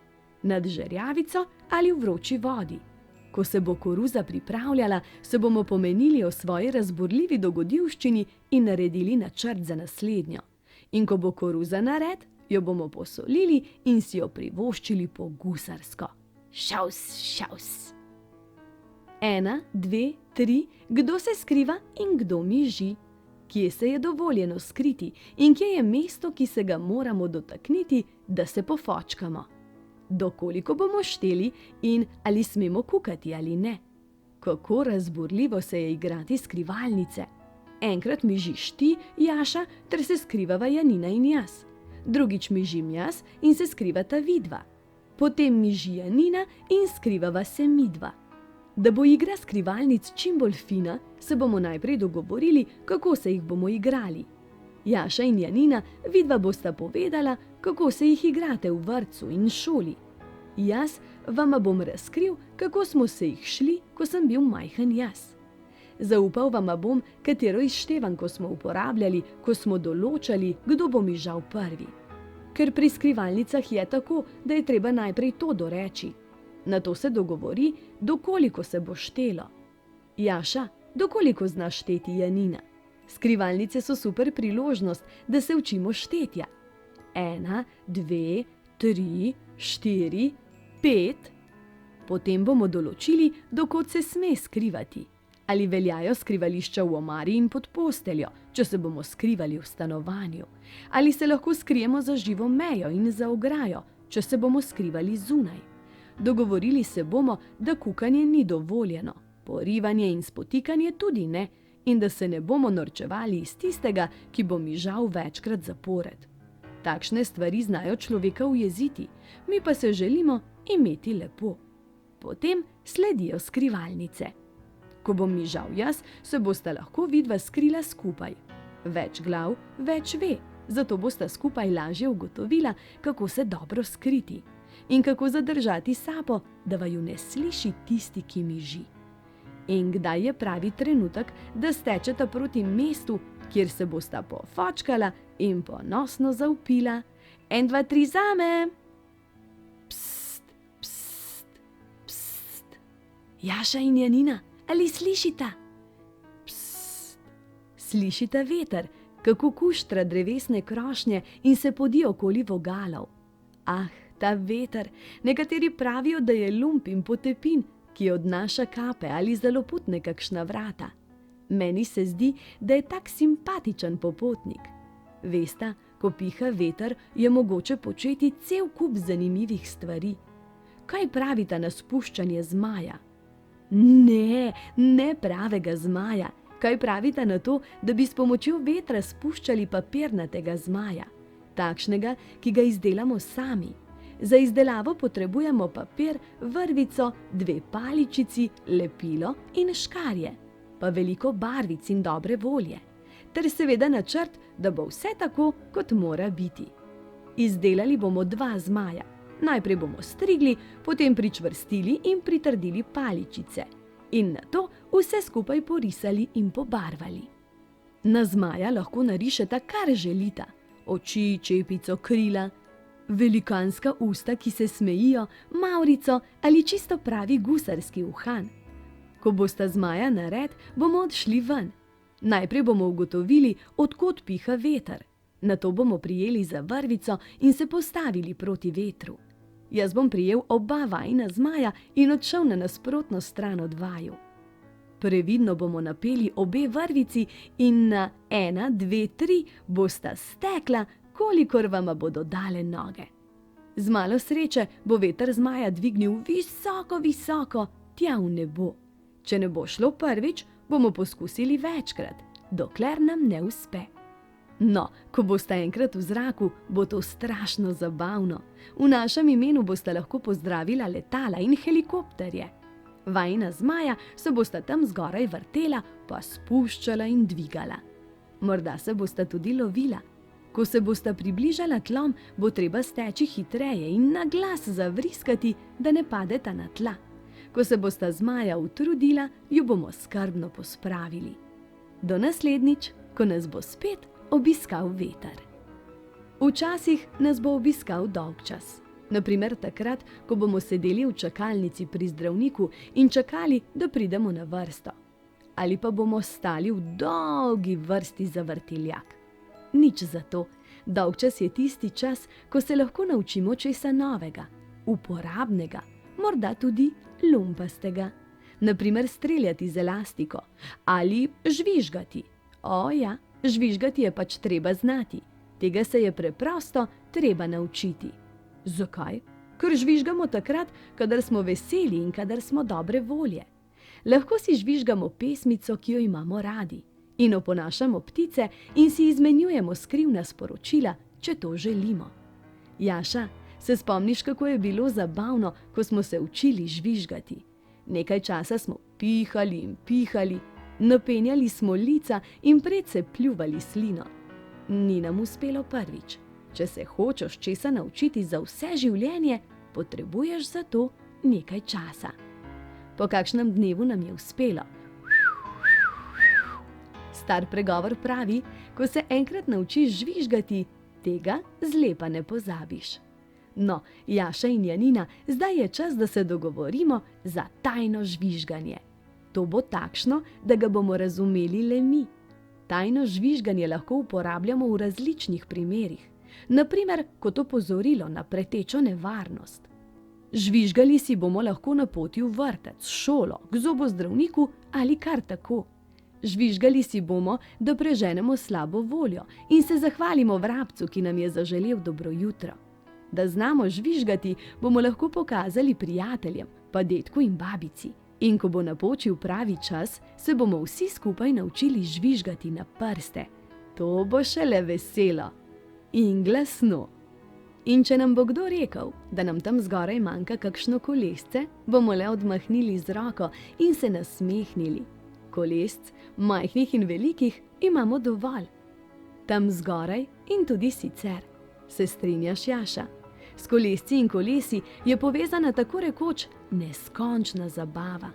Nad žerjavico ali v vroči vodi. Ko se bo koruza pripravljala, se bomo pomenili o svoji razburljivi dogodivščini in naredili načrt za naslednjo. In ko bo koruza nared, jo bomo posolili in si jo privoščili po gusarsko. Šaus, šaus. 1, 2, 3, kdo se skriva in kdo miži? Kje se je dovoljeno skriti in kje je mesto, ki se ga moramo dotakniti, da se pofočkamo? Dokoliko bomo šteli in ali smemo kukati ali ne? Kako razburljivo se je igrati skrivalnice. Enkrat mižiš ti, Jaša, ter se skrivava Janina in jaz. Drugič mižim jaz in se skrivata vidva. Potem miži Janina in skrivava se midva. Da bo igra skrivalnic čim bolj fina, se bomo najprej dogovorili, kako se jih bomo igrali. Jaša in Janina, vidva bosta povedala, kako se jih igrate v vrtcu in šoli. Jaz vama bom razkril, kako smo se jih šli, ko sem bil majhen jaz. Zaupal vama bom, katero izštevanko smo uporabljali, ko smo določali, kdo bo mižal prvi. Ker pri skrivalnicah je tako, da je treba najprej to doreči. Nato se dogovori, dokoliko se bo štelo. Jaša, dokoliko znaš šteti, Janina? Skrivalnice so super priložnost, da se učimo štetja. 1, 2, 3, 4, 5. Potem bomo določili, dokod se sme skrivati. Ali veljajo skrivališča v omari in pod posteljo, če se bomo skrivali v stanovanju? Ali se lahko skrijemo za živo mejo in za ograjo, če se bomo skrivali zunaj? Dogovorili se bomo, da kukanje ni dovoljeno, porivanje in spotikanje tudi ne, in da se ne bomo norčevali iz tistega, ki bo mižal večkrat zapored. Takšne stvari znajo človeka ujeziti, mi pa se želimo imeti lepo. Potem sledijo skrivalnice. Ko bom mižal jaz, se bosta lahko vidva skrila skupaj. Več glav, več ve, zato bosta skupaj lažje ugotovila, kako se dobro skriti in kako zadržati sapo, da vaju ne sliši tisti, ki miži. In kdaj je pravi trenutek, da stečeta proti mestu, kjer se bosta pofočkala in ponosno zavpila: 1, 2, 3 zame! Pst, pst, pst. Jaša in Janina, ali slišita? Pst. Slišita veter, kako kuštra drevesne krošnje in se podi okoli vogalov. Ah, ta veter, nekateri pravijo, da je lump in potepin, ki odnaša kape ali zaloputne kakšna vrata. Meni se zdi, da je tak simpatičen popotnik. Vesta, ko piha veter, je mogoče početi cel kup zanimivih stvari. Kaj pravita na spuščanje zmaja? Ne pravega zmaja. Kaj pravita na to, da bi s pomočjo vetra spuščali papirnatega zmaja? Takšnega, ki ga izdelamo sami. Za izdelavo potrebujemo papir, vrvico, 2 paličici, lepilo in škarje, pa veliko barvic in dobre volje, ter seveda načrt, da bo vse tako, kot mora biti. Izdelali bomo 2 zmaja. Najprej bomo strigli, potem pričvrstili in pritrdili paličice in nato vse skupaj porisali in pobarvali. Na zmaja lahko narišeta, kar želita: oči, čepico, krila, velikanska usta, ki se smejijo, mavrico ali čisto pravi gusarski uhan. Ko bosta zmaja nared, bomo odšli ven. Najprej bomo ugotovili, od kod piha veter. Nato bomo prijeli za vrvico in se postavili proti vetru. Jaz bom prijel oba vajina zmaja in odšel na nasprotno stran od vaju. Previdno bomo napeli obe vrvici in na 1, 2, 3 bosta stekla, kolikor vama bodo dale noge. Z malo sreče bo veter zmaja dvignil visoko, visoko, tja v nebo. Če ne bo šlo prvič, bomo poskusili večkrat, dokler nam ne uspe. No, ko bosta enkrat v zraku, bo to strašno zabavno. V našem imenu bosta lahko pozdravila letala in helikopterje. Vajina zmaja se bosta tam zgoraj vrtela, pa spuščala in dvigala. Morda se bosta tudi lovila. Ko se bosta približala tlom, bo treba steči hitreje in na glas zavriskati, da ne padeta na tla. Ko se bosta zmaja utrudila, ju bomo skrbno pospravili. Do naslednjič, ko nas bo spet obiskal veter. Včasih nas bo obiskal dolgčas. Naprimer takrat, ko bomo sedeli v čakalnici pri zdravniku in čakali, da pridemo na vrsto. Ali pa bomo stali v dolgi vrsti za vrtiljak. Nič zato. Dolgčas je tisti čas, ko se lahko naučimo česa novega, uporabnega, morda tudi lumpastega. Naprimer streljati z elastiko ali žvižgati. O ja, žvižgati je pač treba znati. Tega se je preprosto treba naučiti. Zakaj? Ker žvižgamo takrat, kadar smo veseli in kadar smo dobre volje. Lahko si žvižgamo pesmico, ki jo imamo radi, in oponašamo ptice in si izmenjujemo skrivna sporočila, če to želimo. Jaša, se spomniš, kako je bilo zabavno, ko smo se učili žvižgati? Nekaj časa smo pihali in pihali, napenjali smo lica in predse pljuvali slino. Ni nam uspelo prvič. Če se hočeš česa naučiti za vse življenje, potrebuješ za to nekaj časa. Po kakšnem dnevu nam je uspelo. Star pregovor pravi, ko se enkrat naučiš žvižgati, tega zlepa ne pozabiš. No, Jaša in Janina, zdaj je čas, da se dogovorimo za tajno žvižganje. To bo takšno, da ga bomo razumeli le mi. Tajno žvižganje lahko uporabljamo v različnih primerih. Naprimer, kot opozorilo na pretečo nevarnost. Žvižgali si bomo lahko na poti v vrtec, šolo, k zobozdravniku ali kar tako. Žvižgali si bomo, da preženemo slabo voljo in se zahvalimo vrabcu, ki nam je zaželel dobro jutro. Da znamo žvižgati, bomo lahko pokazali prijateljem, pa dedku in babici. In ko bo napočil pravi čas, se bomo vsi skupaj naučili žvižgati na prste. To bo šele veselo. in glasno. In če nam bo kdo rekel, da nam tam zgoraj manjka kakšno kolesce, bomo le odmahnili z roko in se nasmehnili. Kolesc, majhnih in velikih, imamo dovolj. Tam zgoraj in tudi sicer. Se strinjaš, Jaša? S kolesci in kolesi je povezana tako rekoč neskončna zabava.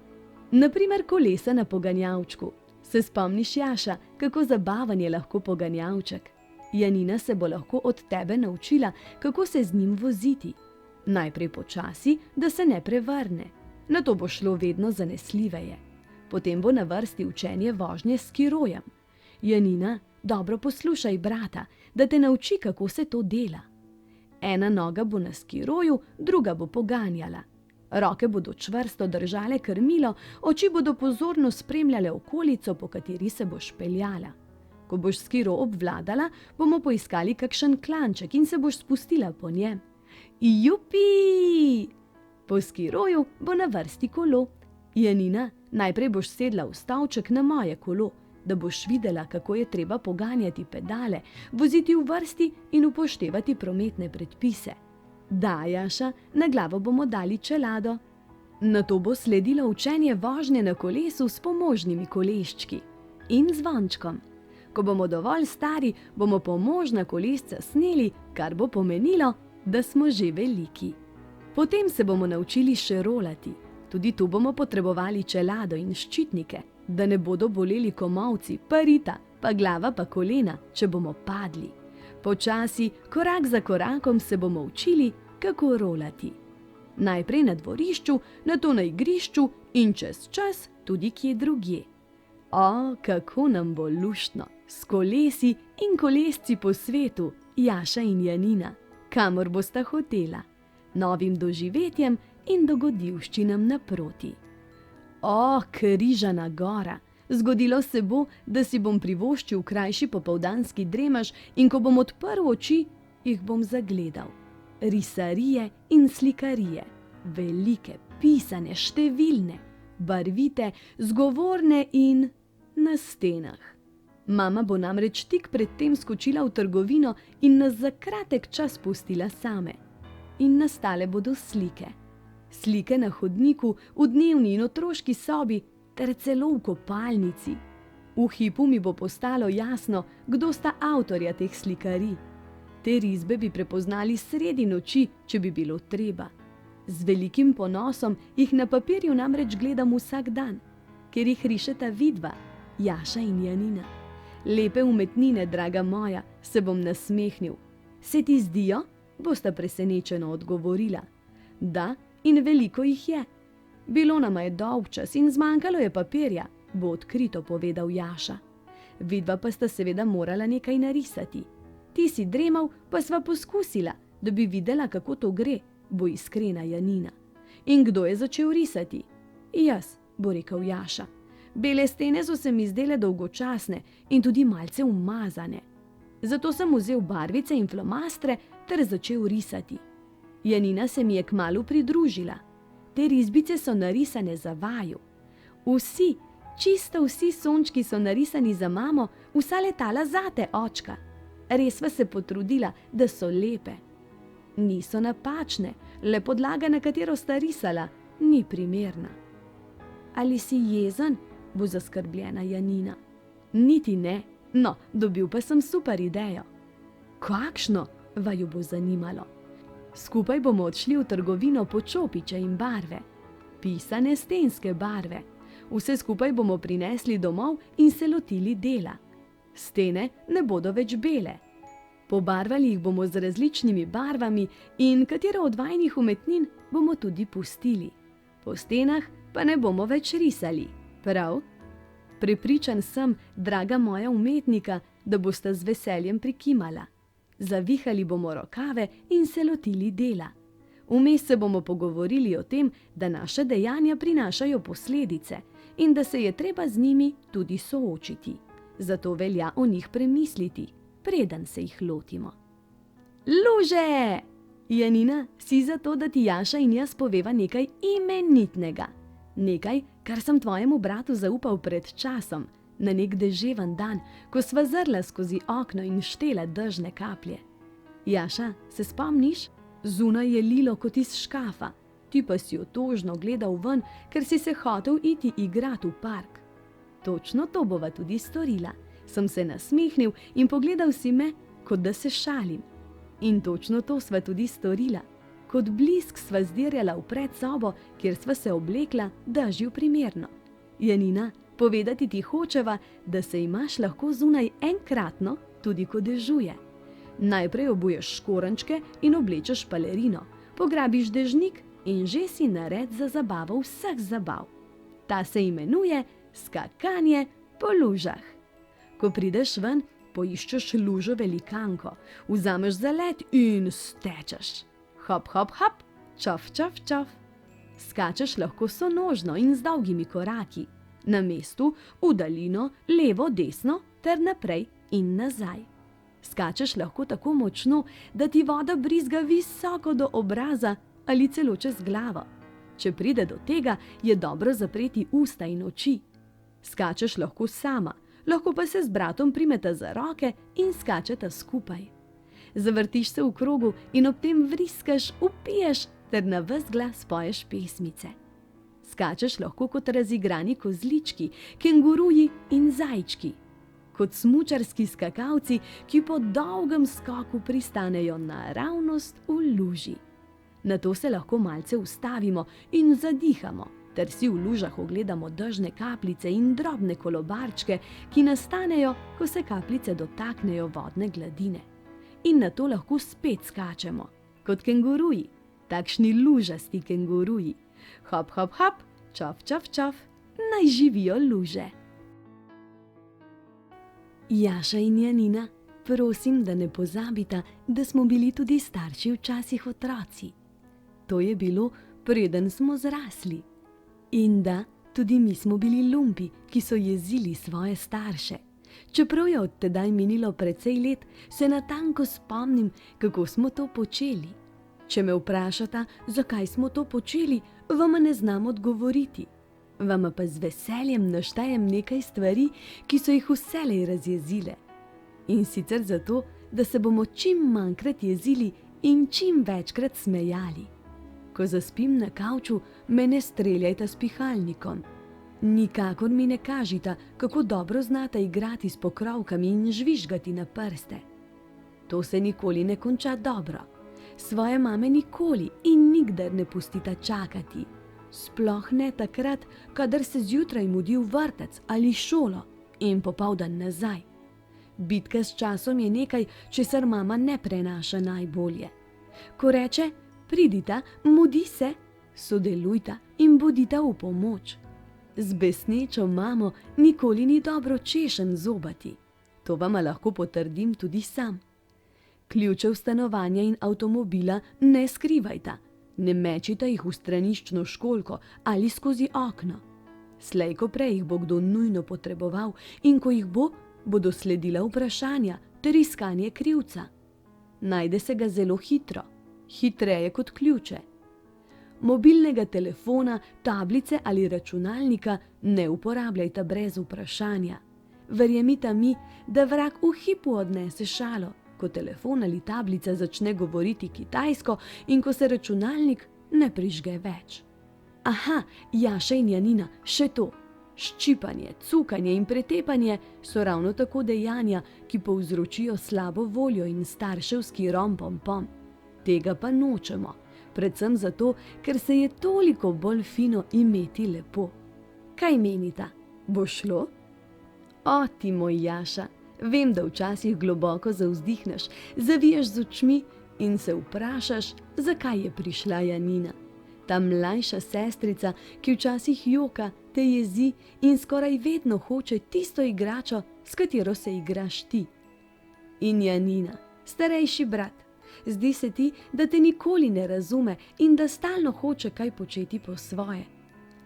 Naprimer kolesa na poganjavčku. Se spomniš, Jaša, kako zabaven je lahko poganjavček? Janina se bo lahko od tebe naučila, kako se z njim voziti. Najprej počasi, da se ne prevrne. Nato bo šlo vedno zanesljiveje. Potem bo na vrsti učenje vožnje s skirojem. Janina, dobro poslušaj brata, da te nauči, kako se to dela. Ena noga bo na skiroju, druga bo poganjala. Roke bodo čvrsto držale krmilo, oči bodo pozorno spremljale okolico, po kateri se boš peljala. Ko boš skiro obvladala, bomo poiskali kakšen klanček in se boš spustila po njem. Jupi! Po skiroju bo na vrsti kolo. Janina, najprej boš sedla v stavček na moje kolo, da boš videla, kako je treba poganjati pedale, voziti v vrsti in upoštevati prometne predpise. Da, Jaša, na glavo bomo dali čelado. Nato bo sledilo učenje vožnje na kolesu s pomožnimi koleščki in zvončkom. Ko bomo dovolj stari, bomo pomožna kolesca sneli, kar bo pomenilo, da smo že veliki. Potem se bomo naučili še rolati. Tudi tu bomo potrebovali čelado in ščitnike, da ne bodo boleli komolci, pa rita, pa glava, pa kolena, če bomo padli. Počasi, korak za korakom se bomo učili, kako rolati. Najprej na dvorišču, nato na igrišču in čez čas tudi kje drugje. O, kako nam bo luštno, s kolesi in kolesci po svetu, Jaša in Janina, kamor bosta hotela, novim doživetjem in dogodivščinam naproti. O, križana gora! Zgodilo se bo, da si bom privoščil krajši popoldanski dremaž in ko bom odprl oči, jih bom zagledal. Risarije in slikarije, velike, pisane, številne, barvite, zgovorne in na stenah. Mama bo namreč tik pred tem skočila v trgovino in nas za kratek čas pustila same. In nastale bodo slike. Slike na hodniku, v dnevni in otroški sobi, ter celo v kopalnici. V hipu mi bo postalo jasno, kdo sta avtorja teh slikarij. Te risbe bi prepoznali sredi noči, če bi bilo treba. Z velikim ponosom jih na papirju namreč gledam vsak dan, ker jih rišeta vidva, Jaša in Janina. Lepe umetnine, draga moja, se bom nasmehnil. Se ti zdijo? Bosta presenečeno odgovorila. Da, in veliko jih je. Bilo nama je dolgčas in zmanjkalo je papirja, bo odkrito povedal Jaša. Vidva pa sta seveda morala nekaj narisati. Ti si dremal, pa sva poskusila, da bi videla, kako to gre, bo iskrena Janina. In kdo je začel risati? Jaz, bo rekel Jaša. Bele stene so se mi zdele dolgočasne in tudi malce umazane. Zato sem vzel barvice in flomastre ter začel risati. Janina se mi je kmalu pridružila. Te risbice so narisane za vaju. Vsi, čisto vsi sončki so narisani za mamo, vsa letala zate, očka. Res sva se potrudila, da so lepe. Niso napačne, le podlaga, na katero sta risala, ni primerna. Ali si jezen? Bo zaskrbljena Janina. Niti ne, no, dobil pa sem super idejo. Kakšno? Vaju bo zanimalo. Skupaj bomo odšli v trgovino po čopiče in barve. Pisane stenske barve. Vse skupaj bomo prinesli domov in se lotili dela. Stene ne bodo več bele. Pobarvali jih bomo z različnimi barvami in katero od vajinih umetnin bomo tudi pustili. Po stenah pa ne bomo več risali, prav? Prepričan sem, draga moja umetnika, da bosta z veseljem prikimala. Zavihali bomo rokave in se lotili dela. Vmes se bomo pogovorili o tem, da naše dejanja prinašajo posledice in da se je treba z njimi tudi soočiti. Zato velja o njih premisliti, preden se jih lotimo. Luže! Janina, si za to, da ti Jaša in jaz poveva nekaj imenitnega. Nekaj, kar sem tvojemu bratu zaupal pred časom, na nek deževen dan, ko sva zrla skozi okno in štela dežne kaplje. Jaša, se spomniš? Zunaj je lilo kot iz škafa, ti pa si otožno gledal ven, ker si se hotel iti igrat v park. Točno to bova tudi storila, sem se nasmehnil in pogledal si me, kot da se šalim. In točno to sva tudi storila. Kot blisk sva zdirjala v predsobo, kjer sva se oblekla, dežju primerno. Janina, povedati ti hočeva, da se imaš lahko zunaj enkratno, tudi ko dežuje. Najprej obuješ škorenjčke in oblečeš palerino, pograbiš dežnik in že si nared za zabavo vseh zabav. Ta se imenuje skakanje po lužah. Ko prideš ven, poiščeš lužo velikanko, vzameš zalet in stečeš. Hop, hop, hop, čof, čof, čof. Skačeš lahko sonožno in z dolgimi koraki, na mestu, v daljino, levo, desno ter naprej in nazaj. Skačeš lahko tako močno, da ti voda brizga visoko do obraza ali celo čez glavo. Če pride do tega, je dobro zapreti usta in oči. Skačeš lahko sama, lahko pa se z bratom primeta za roke in skačeta skupaj. Zavrtiš se v krogu in ob tem vriskaš, vpiješ ter na ves glas poješ pesmice. Skačeš lahko kot razigrani kozlički, kenguruji in zajčki. Kot smučarski skakalci, ki po dolgem skoku pristanejo naravnost v luži. Nato se lahko malce ustavimo in zadihamo, ter si v lužah ogledamo dežne kapljice in drobne kolobarčke, ki nastanejo, ko se kapljice dotaknejo vodne gladine. In nato lahko spet skačemo, kot kenguruji, takšni lužasti kenguruji. Hop, hop, hop, čof, čof, čof, naj živijo luže. Jaša in Janina, prosim, da ne pozabita, da smo bili tudi starši včasih otroci. To je bilo, preden smo zrasli. In da, tudi mi smo bili lumpi, ki so jezili svoje starše. Čeprav je od tedaj minilo precej let, se natanko spomnim, kako smo to počeli. Če me vprašata, zakaj smo to počeli, vama ne znam odgovoriti. Vama pa z veseljem naštejem nekaj stvari, ki so jih vselej razjezile. In sicer zato, da se bomo čim manjkrat jezili in čim večkrat smejali. Ko zaspim na kavču, me ne streljajta s pihalnikom. Nikakor mi ne kažita, kako dobro znata igrati s pokrovkami in žvižgati na prste. To se nikoli ne konča dobro. Svoje mame nikoli in nikdar ne pustita čakati. Sploh ne takrat, kadar se zjutraj mudi v vrtec ali šolo in popoldan nazaj. Bitka s časom je nekaj, česar mama ne prenaša najbolje. Ko reče, pridita, mudi se, sodelujta in bodita v pomoč. Z besnečo mamo nikoli ni dobro češenj zobati. To vama lahko potrdim tudi sam. Ključev stanovanja in avtomobila ne skrivajta. Ne mečita jih v straniščno školjko ali skozi okno. Slej ko prej jih bo kdo nujno potreboval in ko jih bo, bodo sledila vprašanja ter iskanje krivca. Najde se ga zelo hitro, hitreje kot ključe. Mobilnega telefona, tablice ali računalnika ne uporabljajta brez vprašanja. Verjemita mi, da vrag v hipu odnese šalo, ko telefon ali tablica začne govoriti kitajsko in ko se računalnik ne prižge več. Aha, Jaša in Janina, še to. Ščipanje, cukanje in pretepanje so ravno tako dejanja, ki povzročijo slabo voljo in starševski rompompom. Tega pa nočemo, predvsem zato, ker se je toliko bolj fino imeti lepo. Kaj menita? Bo šlo? O, ti moj Jaša, vem, da včasih globoko zavzdihneš, zaviješ z očmi in se vprašaš, zakaj je prišla Janina. Ta mlajša sestrica, ki včasih joka, te jezi in skoraj vedno hoče tisto igračo, s katero se igraš ti. In Janina, starejši brat, zdi se ti, da te nikoli ne razume in da stalno hoče kaj početi po svoje.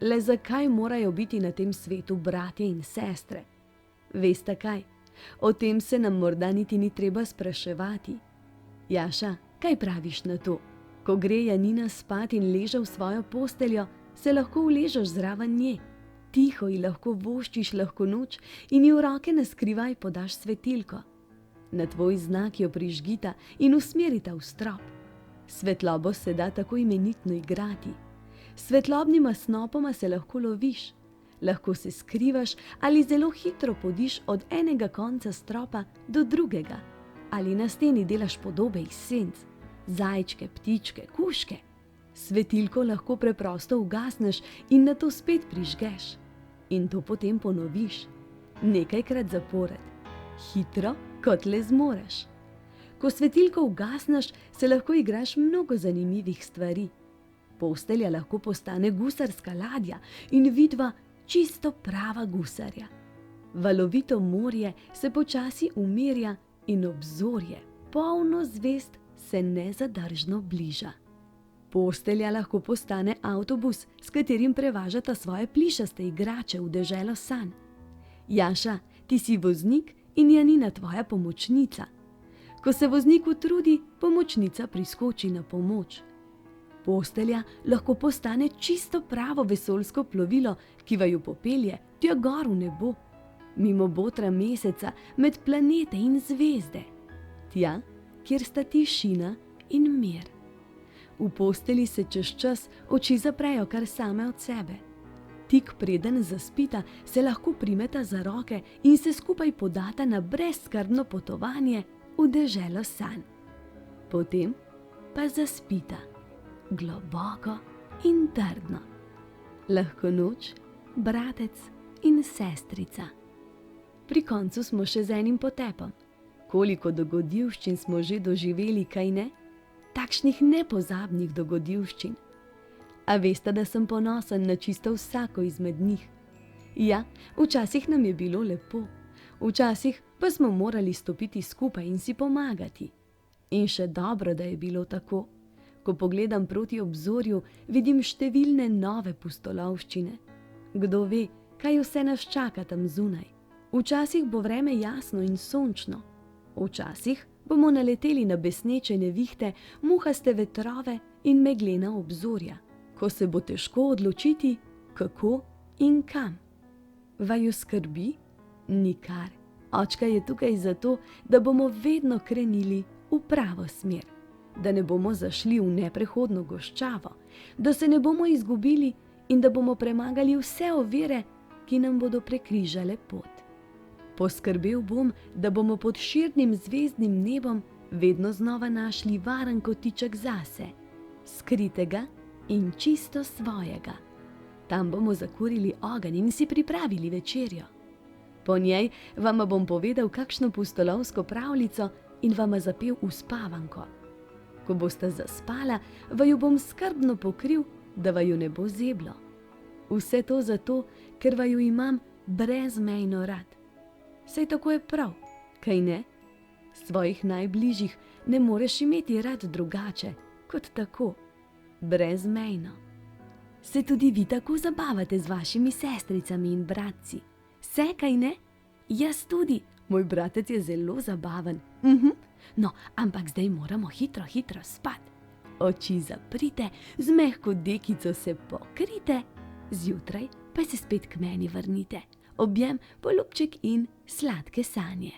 Le zakaj morajo biti na tem svetu bratje in sestre? Veste kaj? O tem se nam morda niti ni treba spraševati. Jaša, kaj praviš na to? Ko gre Janina spat in leže v svojo posteljo, se lahko uležeš zraven nje. Tiho ji lahko voščiš lahko noč in ji v roke na skrivaj podaš svetilko. Na tvoj znak jo prižgita in usmerita v strop. Svetlobo se da tako imenitno igrati. S svetlobnima snopoma se lahko loviš, lahko se skrivaš ali zelo hitro podiš od enega konca stropa do drugega, ali na steni delaš podobe iz senc, zajčke, ptičke, kužke. Svetilko lahko preprosto ugasneš in nato spet prižgeš. In to potem ponoviš, nekajkrat zapored, hitro, kot le zmoreš. Ko svetilko ugasneš, se lahko igraš mnogo zanimivih stvari. Postelja lahko postane gusarska ladja in vidva čisto prava gusarja. Valovito morje se počasi umirja in obzorje, polno zvezd, se nezadržno bliža. Postelja lahko postane avtobus, s katerim prevažata svoje plišaste igrače v deželo sanj. Jaša, ti si voznik in Janina tvoja pomočnica. Ko se voznik utrudi, pomočnica priskoči na pomoč. Postelja lahko postane čisto pravo vesoljsko plovilo, ki vaju popelje tja gor v nebo, mimo botra meseca, med planete in zvezde, tja, kjer sta tišina in mir. V posteli se čez čas oči zaprejo kar same od sebe. Tik preden zaspita, se lahko primeta za roke in se skupaj podata na brezskrbno potovanje v deželo sanj. Potem pa zaspita, globoko in trdno. Lahko noč, bratec in sestrica. Pri koncu smo še z enim potepom. Koliko dogodivščin smo že doživeli, kaj ne? Takšnih nepozabnih dogodivščin. A veste, da sem ponosen na čisto vsako izmed njih? Ja, včasih nam je bilo lepo, včasih pa smo morali stopiti skupaj in si pomagati. In še dobro, da je bilo tako. Ko pogledam proti obzorju, vidim številne nove pustolovščine. Kdo ve, kaj vse nas čaka tam zunaj. Včasih bo vreme jasno in sončno, včasih bomo naleteli na besneče nevihte, muhaste vetrove in meglena obzorja, ko se bo težko odločiti, kako in kam. Vaju skrbi? Nikar. Očka je tukaj zato, da bomo vedno krenili v pravo smer, da ne bomo zašli v neprehodno goščavo, da se ne bomo izgubili in da bomo premagali vse ovire, ki nam bodo prekrižale pot. Poskrbel bom, da bomo pod širnim zvezdnim nebom vedno znova našli varen kotiček zase, skritega in čisto svojega. Tam bomo zakurili ogenj in si pripravili večerjo. Po njej vama bom povedal kakšno pustolovsko pravljico in vama zapel uspavanko. Ko boste zaspala, vaju bom skrbno pokril, da vaju ne bo zeblo. Vse to zato, ker vaju imam brezmejno rad. Saj tako je prav, kaj ne? Svojih najbližjih ne moreš imeti rad drugače, kot tako, brezmejno. Se tudi vi tako zabavate z vašimi sestricami in bratci? Se, kaj ne? Jaz tudi, moj bratec je zelo zabaven. No, ampak zdaj moramo hitro spat. Oči zaprite, z mehko dekico se pokrite, zjutraj pa se spet k meni vrnite. Objem, poljubček in sladke sanje.